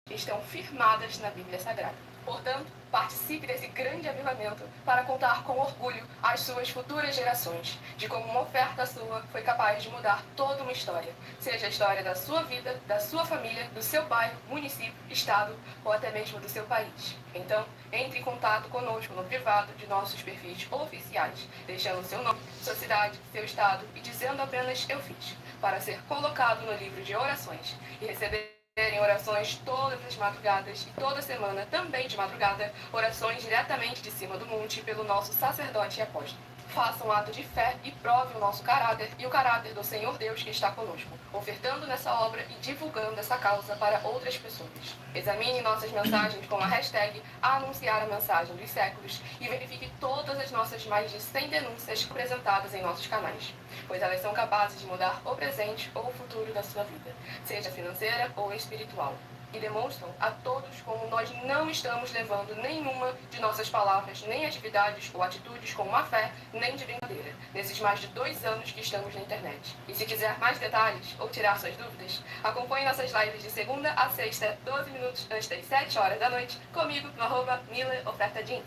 estão firmadas na Bíblia Sagrada. Portanto, participe desse grande avivamento para contar com orgulho às suas futuras gerações de como uma oferta sua foi capaz de mudar toda uma história, seja a história da sua vida, da sua família, do seu bairro, município, estado ou até mesmo do seu país. Então, entre em contato conosco no privado de nossos perfis oficiais, deixando seu nome, sua cidade, seu estado e dizendo apenas "eu fiz", para ser colocado no livro de orações e receber em orações todas as madrugadas e toda semana, também de madrugada, orações diretamente de cima do monte pelo nosso sacerdote e apóstolo. Faça um ato de fé e prove o nosso caráter e o caráter do Senhor Deus que está conosco, ofertando nessa obra e divulgando essa causa para outras pessoas. Examine nossas mensagens com a hashtag Anunciar a Mensagem dos Séculos e verifique todas as nossas mais de 100 denúncias apresentadas em nossos canais, pois elas são capazes de mudar o presente ou o futuro da sua vida, seja financeira ou espiritual. E demonstram a todos como nós não estamos levando nenhuma de nossas palavras, nem atividades ou atitudes com má fé, nem de brincadeira, nesses mais de 2 anos que estamos na internet. E se quiser mais detalhes ou tirar suas dúvidas, acompanhe nossas lives de segunda a sexta, 12 minutos antes das 7 horas da noite, comigo no @MilaOfertaDin.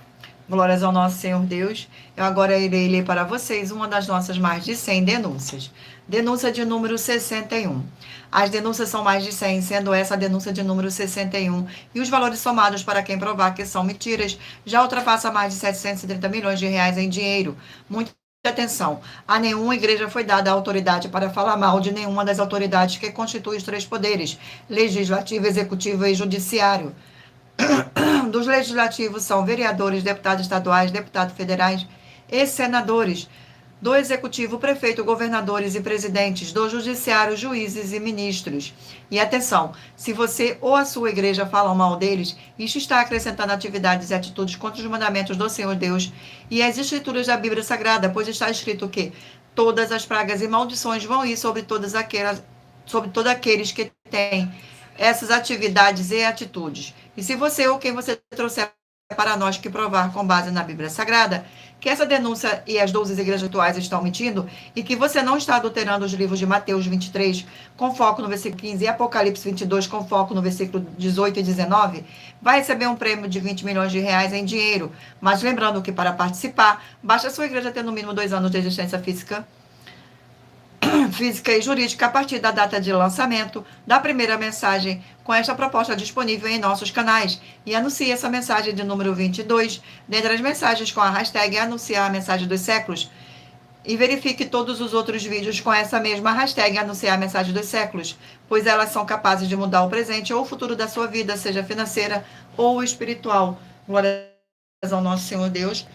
Glórias ao nosso Senhor Deus. Eu agora irei ler para vocês uma das nossas mais de 100 denúncias. Denúncia de número 61. As denúncias são mais de 100, sendo essa a denúncia de número 61. E os valores somados para quem provar que são mentiras já ultrapassa mais de 730 milhões de reais em dinheiro. Muita atenção. A nenhuma igreja foi dada a autoridade para falar mal de nenhuma das autoridades que constituem os 3 poderes: legislativo, executivo e judiciário. Dos legislativos são vereadores, deputados estaduais, deputados federais e senadores. Do executivo, prefeito, governadores e presidentes. Do judiciário, juízes e ministros. E atenção, se você ou a sua igreja falam mal deles, isto está acrescentando atividades e atitudes contra os mandamentos do Senhor Deus e as escrituras da Bíblia Sagrada, pois está escrito que todas as pragas e maldições vão ir sobre todos aqueles que têm essas atividades e atitudes. E se você ou quem você trouxer para nós que provar com base na Bíblia Sagrada que essa denúncia e as 12 igrejas atuais estão mentindo e que você não está adulterando os livros de Mateus 23 com foco no versículo 15 e Apocalipse 22 com foco no versículo 18 e 19, vai receber um prêmio de 20 milhões de reais em dinheiro. Mas lembrando que para participar, basta a sua igreja ter no mínimo 2 anos de existência física e jurídica a partir da data de lançamento da primeira mensagem com esta proposta disponível em nossos canais e anuncie essa mensagem de número 22 dentre as mensagens com a hashtag Anunciar a Mensagem dos Séculos e verifique todos os outros vídeos com essa mesma hashtag Anunciar a Mensagem dos Séculos, pois elas são capazes de mudar o presente ou o futuro da sua vida, seja financeira ou espiritual. Glória ao nosso Senhor Deus.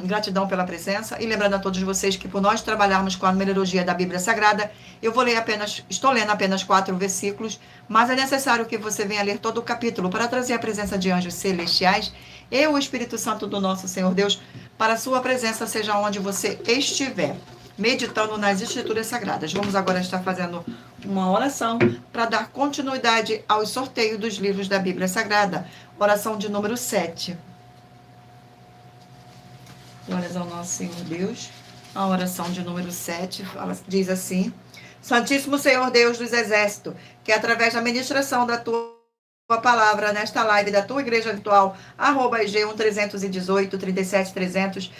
Gratidão pela presença e lembrando a todos vocês que por nós trabalharmos com a numerologia da Bíblia Sagrada, estou lendo apenas 4 versículos, mas é necessário que você venha ler todo o capítulo para trazer a presença de anjos celestiais e o Espírito Santo do nosso Senhor Deus para a sua presença, seja onde você estiver, meditando nas Escrituras Sagradas. Vamos agora estar fazendo uma oração para dar continuidade ao sorteio dos livros da Bíblia Sagrada. Oração de número 7. Glórias ao nosso Senhor Deus. A oração de número 7 diz assim: Santíssimo Senhor Deus dos Exércitos, que através da ministração da tua palavra nesta live da tua igreja virtual, @EG1318 37300,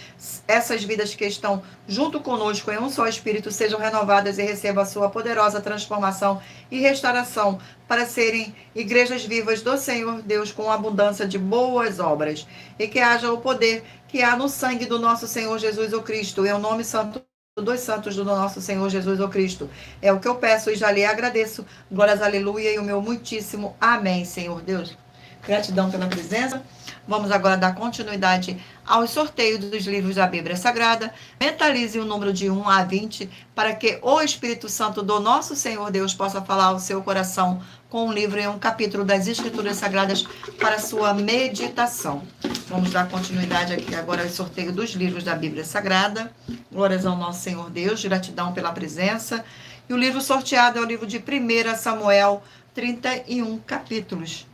essas vidas que estão junto conosco em um só Espírito sejam renovadas e recebam a sua poderosa transformação e restauração para serem igrejas vivas do Senhor Deus com abundância de boas obras e que haja o poder que há no sangue do nosso Senhor Jesus o Cristo, em o nome santo dos santos do nosso Senhor Jesus o Cristo. É o que eu peço e já lhe agradeço. Glórias, aleluia, e o meu muitíssimo amém, Senhor Deus. Gratidão pela presença. Vamos agora dar continuidade ao sorteio dos livros da Bíblia Sagrada. Mentalize o número de 1 a 20 para que o Espírito Santo do nosso Senhor Deus possa falar ao seu coração com um livro e um capítulo das Escrituras Sagradas para sua meditação. Vamos dar continuidade aqui agora ao sorteio dos livros da Bíblia Sagrada. Glórias ao nosso Senhor Deus, gratidão pela presença. E o livro sorteado é o livro de 1 Samuel, 31 capítulos.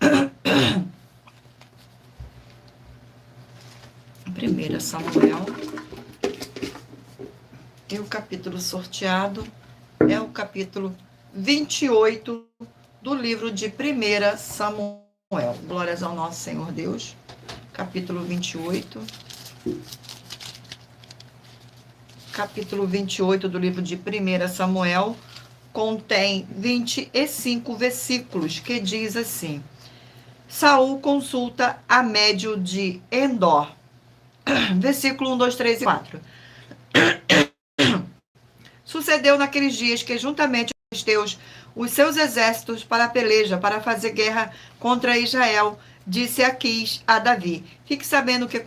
1 Samuel. E o capítulo sorteado é o capítulo 28 do livro de 1 Samuel. Glórias ao nosso Senhor Deus. Capítulo 28. Capítulo 28 do livro de 1 Samuel contém 25 versículos, que diz assim: Saul consulta a médio de Endor. Versículo 1, 2, 3 e 4. Sucedeu naqueles dias que, juntamente com os filisteus, os seus exércitos para a peleja, para fazer guerra contra Israel, disse Aquis a Davi: Fique sabendo que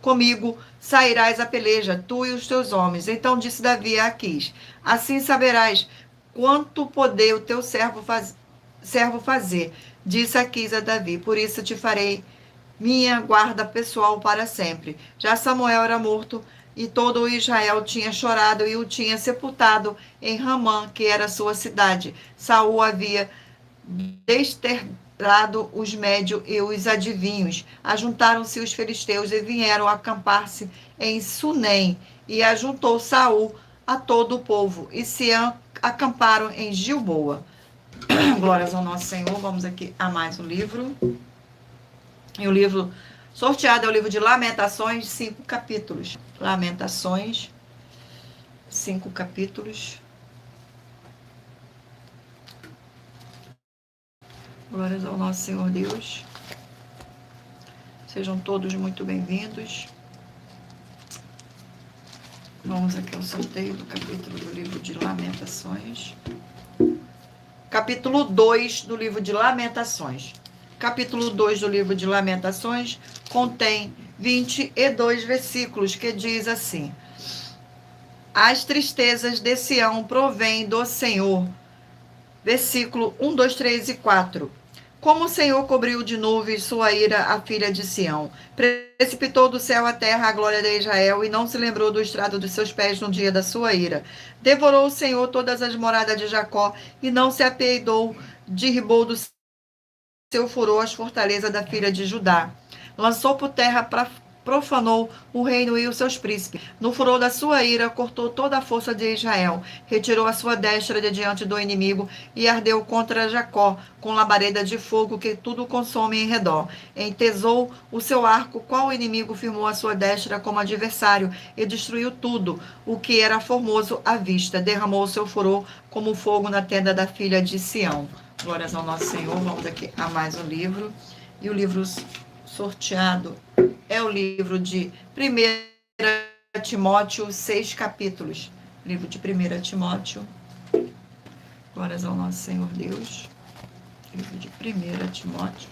comigo sairás a peleja, tu e os teus homens. Então disse Davi a Aquis: Assim saberás quanto poder o teu servo fazer. Disse Aquis a Davi: Por isso te farei minha guarda pessoal para sempre. Já Samuel era morto, e todo o Israel tinha chorado e o tinha sepultado em Ramã, que era sua cidade. Saul havia desterrado os médios e os adivinhos. Ajuntaram-se os filisteus e vieram acampar-se em Sunem. E ajuntou Saul a todo o povo e se acamparam em Gilboa. Glórias ao nosso Senhor. Vamos aqui a mais um livro. E o livro sorteado é o livro de Lamentações, 5 capítulos. Lamentações, 5 capítulos. Glórias ao nosso Senhor Deus. Sejam todos muito bem-vindos. Vamos aqui ao sorteio do capítulo do livro de Lamentações. Capítulo 2 do livro de Lamentações. Capítulo 2 do livro de Lamentações contém 22 versículos, que diz assim: As tristezas de Sião provêm do Senhor. Versículo 1, 2, 3 e 4. Como o Senhor cobriu de nuvens sua ira a filha de Sião, precipitou do céu à terra a glória de Israel e não se lembrou do estrado dos seus pés no dia da sua ira. Devorou o Senhor todas as moradas de Jacó e não se apeidou, derribou do seu furor as fortalezas da filha de Judá. Lançou por terra, profanou o reino e os seus príncipes. No furor da sua ira, cortou toda a força de Israel. Retirou a sua destra de diante do inimigo e ardeu contra Jacó com labareda de fogo que tudo consome em redor. Entesou o seu arco, qual inimigo firmou a sua destra como adversário e destruiu tudo o que era formoso à vista. Derramou o seu furor como fogo na tenda da filha de Sião. Glórias ao nosso Senhor. Vamos aqui a mais um livro. E o livro sorteado é o livro de 1 Timóteo, 6 capítulos. Livro de 1 Timóteo. Glórias ao nosso Senhor Deus. Livro de 1 Timóteo.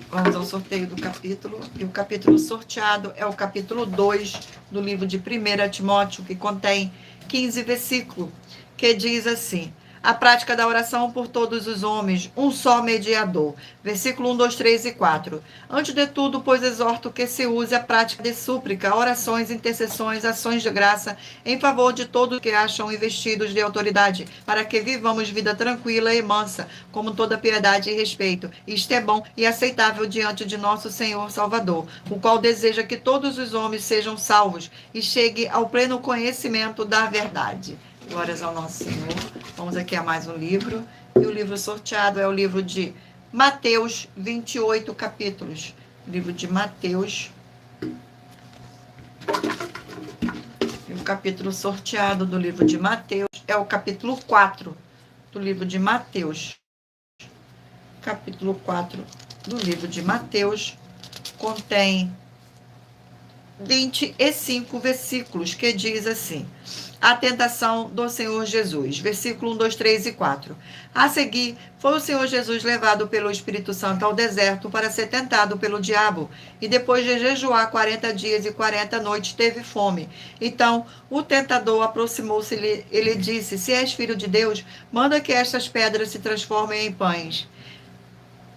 Vamos ao sorteio do capítulo. E o capítulo sorteado é o capítulo 2 do livro de 1 Timóteo, que contém 15 versículos, que diz assim: A prática da oração por todos os homens, um só mediador. Versículo 1, 2, 3 e 4. Antes de tudo, pois exorto que se use a prática de súplica, orações, intercessões, ações de graça, em favor de todos que acham investidos de autoridade, para que vivamos vida tranquila e mansa, como toda piedade e respeito. Isto é bom e aceitável diante de nosso Senhor Salvador, o qual deseja que todos os homens sejam salvos e chegue ao pleno conhecimento da verdade. Glórias ao nosso Senhor. Vamos aqui a mais um livro. E o livro sorteado é o livro de Mateus, 28 capítulos. Livro de Mateus. E o capítulo sorteado do livro de Mateus é o capítulo 4 do livro de Mateus. Capítulo 4 do livro de Mateus contém 25 versículos, que diz assim: A tentação do Senhor Jesus. Versículo 1, 2, 3 e 4. A seguir, foi o Senhor Jesus levado pelo Espírito Santo ao deserto para ser tentado pelo diabo. E depois de jejuar 40 dias e 40 noites, teve fome. Então, o tentador aproximou-se e lhe disse: Se és filho de Deus, manda que estas pedras se transformem em pães.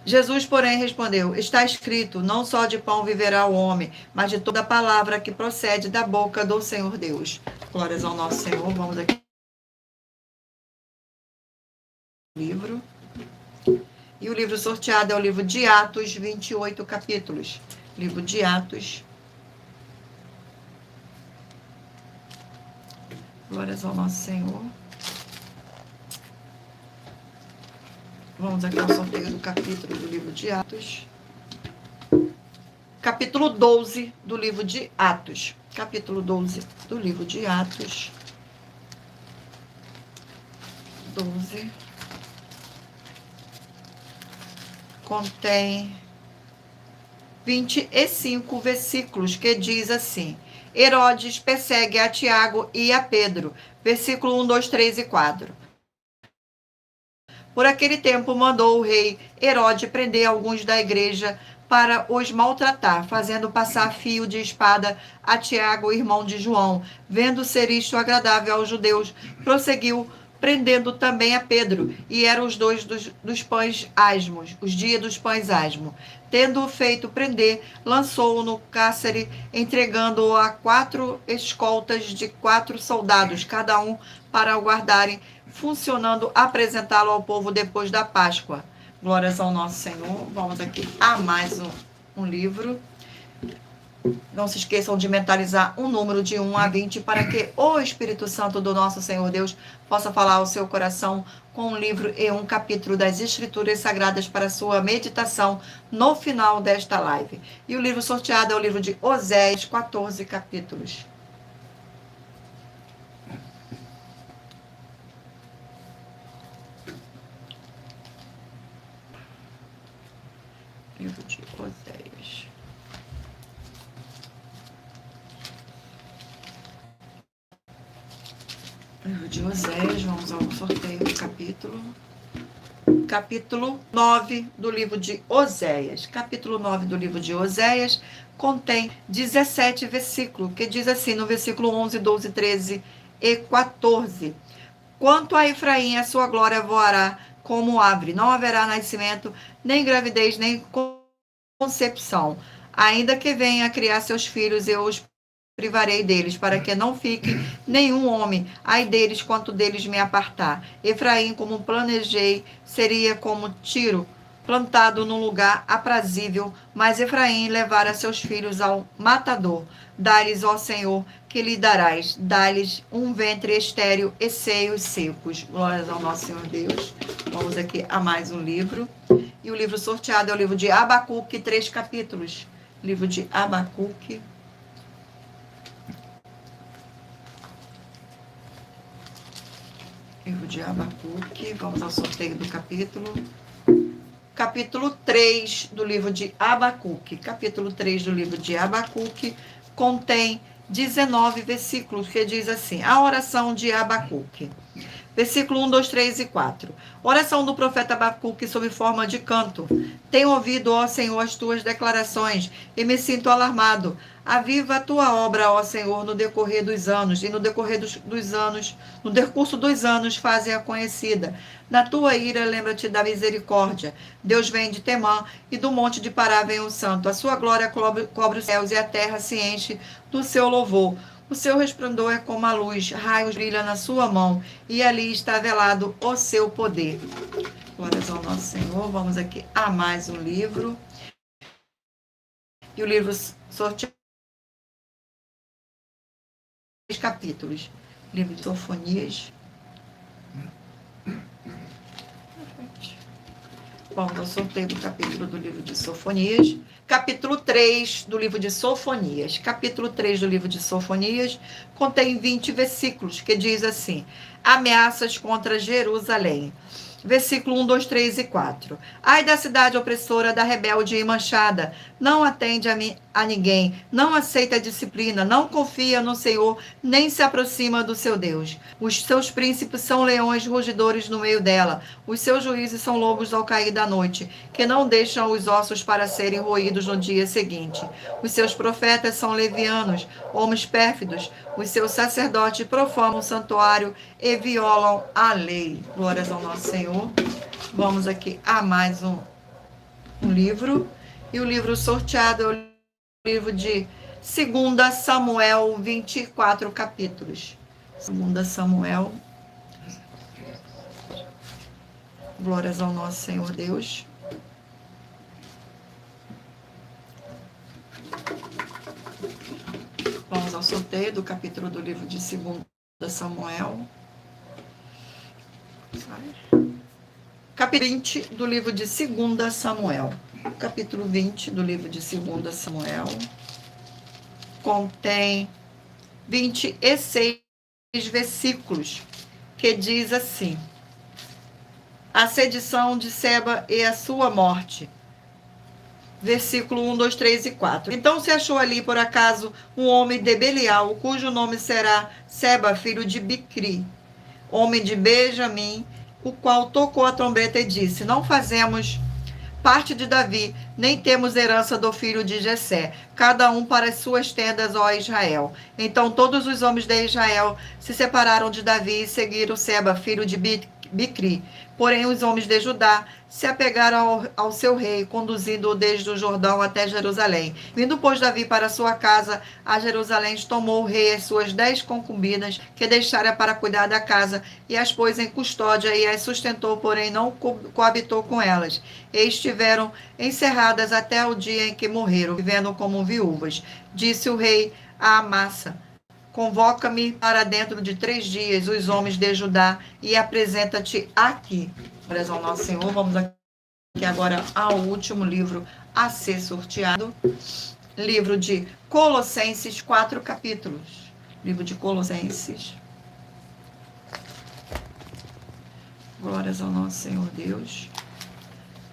Jesus, porém, respondeu: está escrito, não só de pão viverá o homem, mas de toda palavra que procede da boca do Senhor Deus. Glórias ao nosso Senhor. Vamos aqui. Livro. E o livro sorteado é o livro de Atos, 28 capítulos. Livro de Atos. Glórias ao nosso Senhor. Vamos aqui ao sorteio do capítulo do livro de Atos. Capítulo 12 do livro de Atos. Capítulo 12 do livro de Atos. 12. Contém 25 versículos que diz assim: Herodes persegue a Tiago e a Pedro. Versículo 1, 2, 3 e 4. Por aquele tempo mandou o rei Herodes prender alguns da igreja para os maltratar, fazendo passar fio de espada a Tiago, irmão de João. Vendo ser isto agradável aos judeus, prosseguiu prendendo também a Pedro, e eram os dois dos pães asmos, os dias dos pães asmos. Tendo-o feito prender, lançou-o no cárcere, entregando-o a 4 escoltas de 4 soldados, cada um para o guardarem, funcionando apresentá-lo ao povo depois da Páscoa. Glórias ao nosso Senhor. Vamos aqui a mais um livro. Não se esqueçam de mentalizar um número de 1 a 20 para que o Espírito Santo do nosso Senhor Deus possa falar ao seu coração com um livro e um capítulo das Escrituras Sagradas para sua meditação no final desta live. E o livro sorteado é o livro de Oséias, 14 capítulos. Livro de Oséias. Livro de Oséias, vamos ao sorteio do capítulo. Capítulo 9 do livro de Oséias. Capítulo 9 do livro de Oséias contém 17 versículos, que diz assim, no versículo 11, 12, 13 e 14. Quanto a Efraim, a sua glória voará como ave, não haverá nascimento, nem gravidez, nem concepção. Ainda que venha a criar seus filhos, eu os privarei deles, para que não fique nenhum homem, ai deles, quanto deles me apartar. Efraim, como planejei, seria como Tiro, plantado num lugar aprazível, mas Efraim levará seus filhos ao matador. Dá-lhes, ó Senhor, que lhe darás, dá-lhes um ventre estéril e seios secos. Glórias ao nosso Senhor Deus. Vamos aqui a mais um livro. E o livro sorteado é o livro de Abacuque, 3 capítulos. Livro de Abacuque. Livro de Abacuque, vamos ao sorteio do capítulo. Capítulo 3 do livro de Abacuque. Capítulo 3 do livro de Abacuque contém 19 versículos, que diz assim, a oração de Abacuque. Versículo 1, 2, 3 e 4. Oração do profeta Abacuque sob forma de canto. Tenho ouvido, ó Senhor, as tuas declarações e me sinto alarmado. Aviva a tua obra, ó Senhor, no decorrer dos anos, e no decorrer dos anos, no decurso dos anos, faze-a conhecida. Na tua ira, lembra-te da misericórdia. Deus vem de Temã, e do monte de Pará vem o santo. A sua glória cobre os céus, e a terra se enche do seu louvor. O seu resplendor é como a luz, raios brilham na sua mão, e ali está velado o seu poder. Glórias ao nosso Senhor. Vamos aqui a mais um livro. E o livro sorteado. 3 capítulos. Livro de Sofonias. Vamos ao sorteio do capítulo do livro de Sofonias. Capítulo 3 do livro de Sofonias. Capítulo 3 do livro de Sofonias contém 20 versículos, que diz assim, ameaças contra Jerusalém. Versículo 1, 2, 3 e 4. Ai da cidade opressora, da rebelde e manchada, não atende a ninguém, não aceita a disciplina, não confia no Senhor, nem se aproxima do seu Deus. Os seus príncipes são leões rugidores no meio dela, os seus juízes são lobos ao cair da noite, que não deixam os ossos para serem roídos no dia seguinte. Os seus profetas são levianos, homens pérfidos, os seus sacerdotes profanam o santuário e violam a lei. Glórias ao nosso Senhor. Vamos aqui a mais um livro, e o livro sorteado é o livro de 2 Samuel, 24 capítulos. 2 Samuel. Glórias ao nosso Senhor Deus. Vamos ao sorteio do capítulo do livro de 2 Samuel. Capítulo 20 do livro de 2 Samuel. Capítulo 20 do livro de 2 Samuel contém 26 versículos, que diz assim: a sedição de Seba e a sua morte. Versículo 1, 2, 3 e 4. Então se achou ali, por acaso, um homem de Belial, cujo nome será Seba, filho de Bicri, homem de Benjamim, o qual tocou a trombeta e disse: não fazemos parte de Davi, nem temos herança do filho de Jessé, cada um para as suas tendas, ó Israel. Então todos os homens de Israel se separaram de Davi e seguiram Seba, filho de Bicri. Porém, os homens de Judá se apegaram ao seu rei, conduzindo-o desde o Jordão até Jerusalém. Vindo, pois, Davi para sua casa a Jerusalém, tomou o rei as suas 10 concubinas, que deixara para cuidar da casa, e as pôs em custódia, e as sustentou, porém não coabitou com elas. E estiveram encerradas até o dia em que morreram, vivendo como viúvas. Disse o rei a Amasa: convoca-me para dentro de 3 dias os homens de Judá e apresenta-te aqui. Glórias ao nosso Senhor. Vamos aqui agora ao último livro a ser sorteado. Livro de Colossenses, 4 capítulos. Livro de Colossenses. Glórias ao nosso Senhor Deus.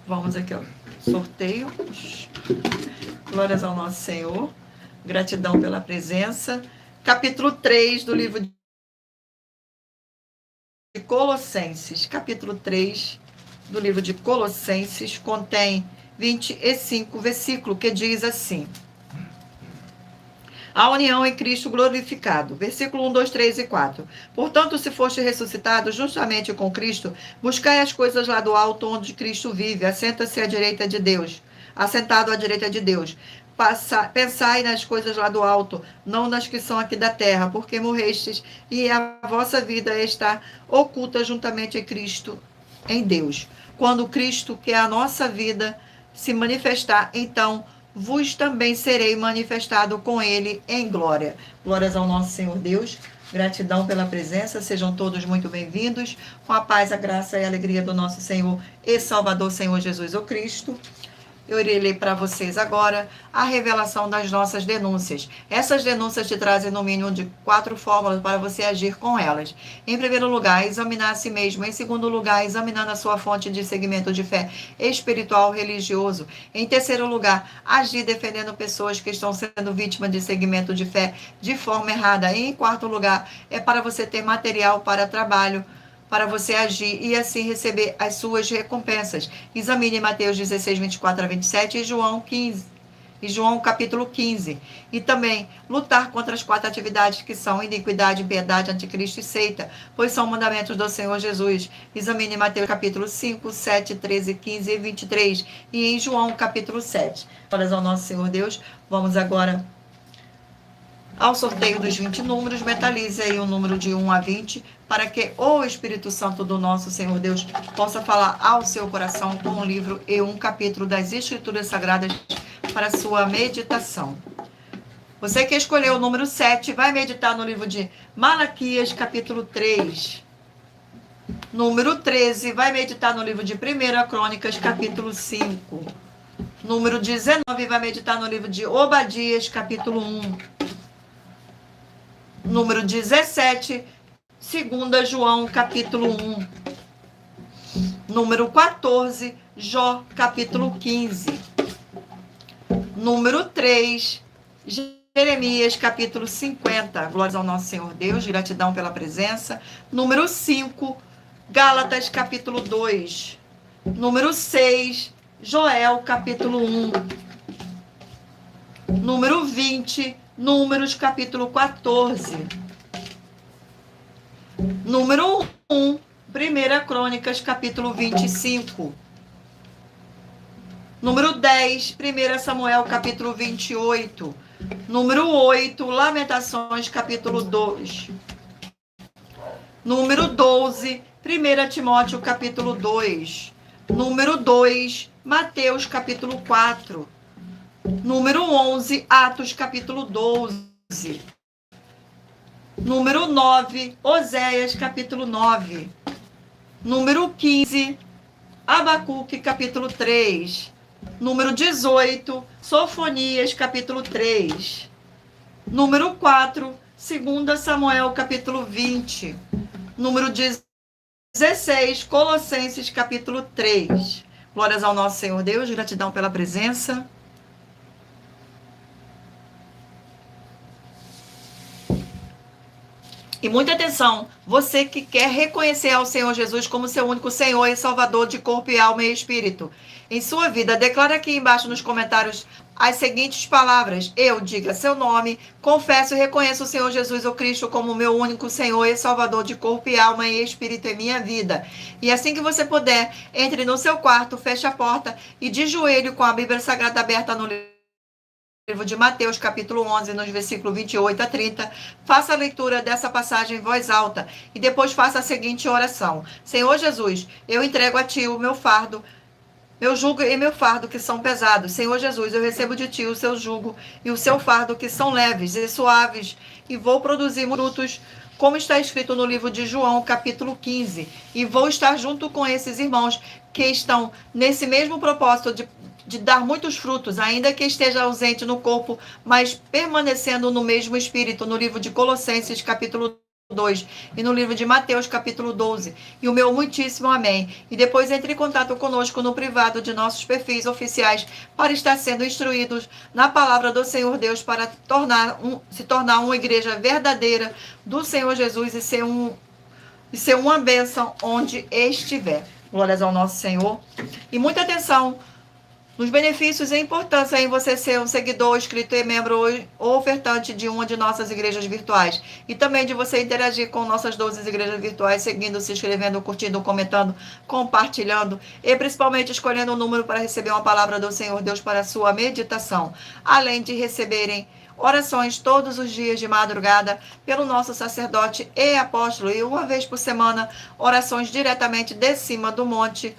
Vamos aqui ao sorteio. Glórias ao nosso Senhor. Gratidão pela presença. Capítulo 3 do livro de Colossenses. Capítulo 3 do livro de Colossenses contém 25 versículos, que diz assim: a união em Cristo glorificado. Versículo 1, 2, 3 e 4. Portanto, se foste ressuscitado justamente com Cristo, buscai as coisas lá do alto, onde Cristo vive, assenta-se à direita de Deus, assentado à direita de Deus. Pensai nas coisas lá do alto, não nas que são aqui da terra, porque morrestes, e a vossa vida está oculta juntamente em Cristo, em Deus. Quando Cristo, que é a nossa vida, se manifestar, então vos também serei manifestado com ele em glória. Glórias ao nosso Senhor Deus. Gratidão pela presença, sejam todos muito bem-vindos, com a paz, a graça e a alegria do nosso Senhor e Salvador, Senhor Jesus o Cristo. Eu irei ler para vocês agora a revelação das nossas denúncias. Essas denúncias te trazem no mínimo de 4 fórmulas para você agir com elas. Em primeiro lugar, examinar a si mesmo. Em segundo lugar, examinar a sua fonte de segmento de fé espiritual religioso. Em terceiro lugar, agir defendendo pessoas que estão sendo vítimas de segmento de fé de forma errada. E em quarto lugar, é para você ter material para trabalho, para você agir e assim receber as suas recompensas. Examine Mateus 16, 24 a 27 e João capítulo 15. E também lutar contra as 4 atividades que são iniquidade, impiedade, anticristo e seita, pois são mandamentos do Senhor Jesus. Examine Mateus capítulo 5, 7, 13, 15 e 23. E em João capítulo 7. Glórias ao nosso Senhor Deus. Vamos agora ao sorteio dos 20 números. Mentalize aí o número de 1 a 20, para que o Espírito Santo do nosso Senhor Deus possa falar ao seu coração com um livro e um capítulo das Escrituras Sagradas para sua meditação. Você que escolheu o número 7, vai meditar no livro de Malaquias, capítulo 3. Número 13, vai meditar no livro de 1 Crônicas, capítulo 5. Número 19, vai meditar no livro de Obadias, capítulo 1. Número 17, 2 João, capítulo 1. Número 14, Jó, capítulo 15. Número 3, Jeremias, capítulo 50. Glórias ao nosso Senhor Deus, gratidão pela presença. Número 5, Gálatas, capítulo 2. Número 6, Joel, capítulo 1. Número 20, Números, capítulo 14. Número 1, 1 Crônicas, capítulo 25. Número 10, 1 Samuel, capítulo 28. Número 8, Lamentações, capítulo 2. Número 12, 1 Timóteo, capítulo 2. Número 2, Mateus, capítulo 4. Número 11, Atos, capítulo 12. Número 9, Oséias, capítulo 9. Número 15, Abacuque, capítulo 3. Número 18, Sofonias, capítulo 3. Número 4, 2 Samuel, capítulo 20. Número 16, Colossenses, capítulo 3. Glórias ao nosso Senhor Deus, gratidão pela presença. E muita atenção, você que quer reconhecer ao Senhor Jesus como seu único Senhor e Salvador de corpo e alma e espírito em sua vida, declara aqui embaixo nos comentários as seguintes palavras. Eu, diga seu nome, confesso e reconheço o Senhor Jesus, o Cristo, como meu único Senhor e Salvador de corpo e alma e espírito em minha vida. E assim que você puder, entre no seu quarto, feche a porta e de joelho com a Bíblia Sagrada aberta no livro de Mateus, capítulo 11, nos versículos 28 a 30, faça a leitura dessa passagem em voz alta e depois faça a seguinte oração. Senhor Jesus, eu entrego a Ti o meu fardo, meu jugo e meu fardo que são pesados. Senhor Jesus, eu recebo de Ti o seu jugo e o seu fardo que são leves e suaves e vou produzir frutos, como está escrito no livro de João, capítulo 15. E vou estar junto com esses irmãos que estão nesse mesmo propósito de dar muitos frutos, ainda que esteja ausente no corpo, mas permanecendo no mesmo espírito, no livro de Colossenses, capítulo 2, e no livro de Mateus, capítulo 12. E o meu muitíssimo amém. E depois entre em contato conosco no privado de nossos perfis oficiais para estar sendo instruídos na palavra do Senhor Deus, para se tornar uma igreja verdadeira do Senhor Jesus e ser uma bênção onde estiver. Glórias ao nosso Senhor. E muita atenção nos benefícios e importância em você ser um seguidor, inscrito e membro ou ofertante de uma de nossas igrejas virtuais. E também de você interagir com nossas 12 igrejas virtuais, seguindo, se inscrevendo, curtindo, comentando, compartilhando e principalmente escolhendo um número para receber uma palavra do Senhor Deus para a sua meditação. Além de receberem orações todos os dias de madrugada pelo nosso sacerdote e apóstolo. E uma vez por semana, orações diretamente de cima do monte.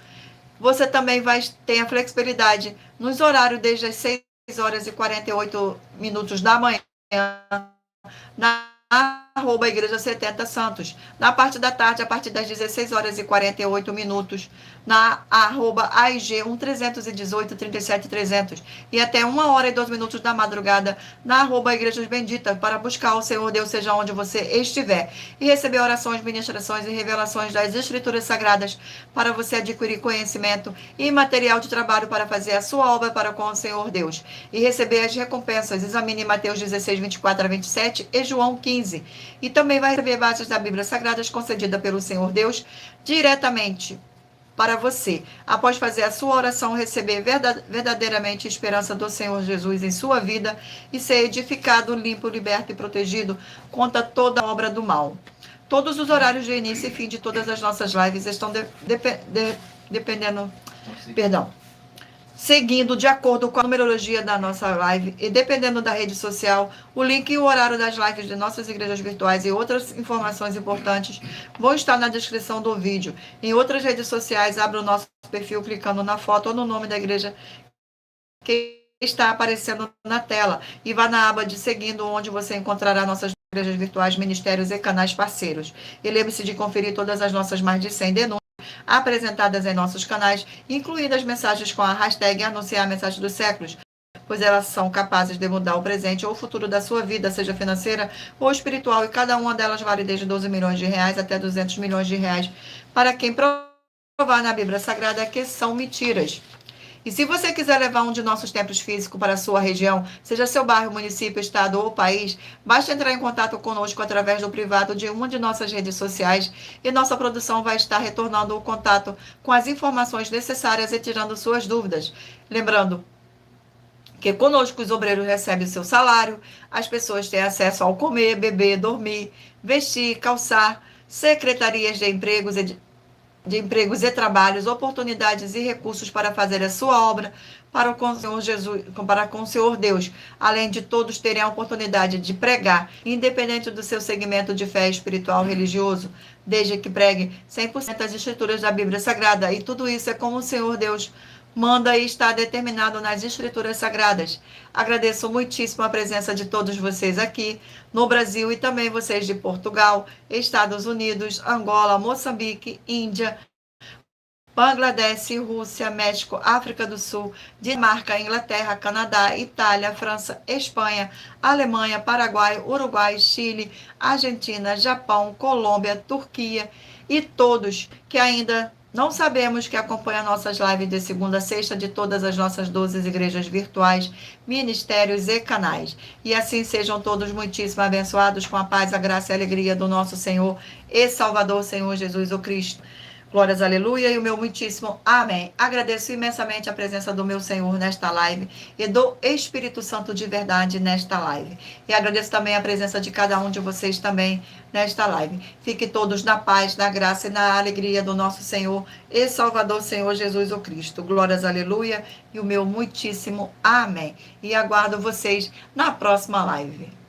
Você também vai ter a flexibilidade nos horários desde as 6 horas e 48 minutos da manhã, na @Igreja 70 Santos. Na parte da tarde, a partir das 16 horas e 48 minutos, na @AIG 1318 37 300. E até 1 hora e 2 minutos da madrugada, na @Igrejas Benditas, para buscar o Senhor Deus, seja onde você estiver. E receber orações, ministrações e revelações das Escrituras Sagradas, para você adquirir conhecimento e material de trabalho para fazer a sua obra para com o Senhor Deus. E receber as recompensas. Examine Mateus 16, 24 a 27 e João 15. E também vai receber bases da Bíblia Sagrada concedida pelo Senhor Deus diretamente para você. Após fazer a sua oração, receber verdadeiramente a esperança do Senhor Jesus em sua vida e ser edificado, limpo, liberto e protegido contra toda obra do mal. Todos os horários de início e fim de todas as nossas lives estão seguindo de acordo com a numerologia da nossa live e dependendo da rede social, o link e o horário das lives de nossas igrejas virtuais e outras informações importantes vão estar na descrição do vídeo. Em outras redes sociais, abra o nosso perfil clicando na foto ou no nome da igreja que está aparecendo na tela e vá na aba de seguindo, onde você encontrará nossas igrejas virtuais, ministérios e canais parceiros. E lembre-se de conferir todas as nossas mais de 100 denúncias apresentadas em nossos canais, incluídas mensagens com a hashtag Anunciar a Mensagem dos Séculos, pois elas são capazes de mudar o presente ou o futuro da sua vida, seja financeira ou espiritual, e cada uma delas vale desde 12 milhões de reais até 200 milhões de reais, para quem provar na Bíblia Sagrada que são mentiras. E se você quiser levar um de nossos templos físicos para a sua região, seja seu bairro, município, estado ou país, basta entrar em contato conosco através do privado de uma de nossas redes sociais e nossa produção vai estar retornando o contato com as informações necessárias e tirando suas dúvidas. Lembrando que conosco os obreiros recebem o seu salário, as pessoas têm acesso ao comer, beber, dormir, vestir, calçar, secretarias de empregos de empregos e trabalhos, oportunidades e recursos para fazer a sua obra para com o Senhor Jesus, para com o Senhor Deus, além de todos terem a oportunidade de pregar, independente do seu segmento de fé espiritual religioso, desde que pregue 100% as escrituras da Bíblia Sagrada, e tudo isso é como o Senhor Deus manda e está determinado nas escrituras sagradas. Agradeço muitíssimo a presença de todos vocês aqui no Brasil e também vocês de Portugal, Estados Unidos, Angola, Moçambique, Índia, Bangladesh, Rússia, México, África do Sul, Dinamarca, Inglaterra, Canadá, Itália, França, Espanha, Alemanha, Paraguai, Uruguai, Chile, Argentina, Japão, Colômbia, Turquia e todos que ainda não sabemos que acompanham nossas lives de segunda a sexta de todas as nossas 12 igrejas virtuais, ministérios e canais. E assim sejam todos muitíssimo abençoados com a paz, a graça e a alegria do nosso Senhor e Salvador, Senhor Jesus o Cristo. Glórias, aleluia, e o meu muitíssimo amém. Agradeço imensamente a presença do meu Senhor nesta live e do Espírito Santo de verdade nesta live. E agradeço também a presença de cada um de vocês também nesta live. Fiquem todos na paz, na graça e na alegria do nosso Senhor e Salvador, Senhor Jesus o Cristo. Glórias, aleluia, e o meu muitíssimo amém. E aguardo vocês na próxima live.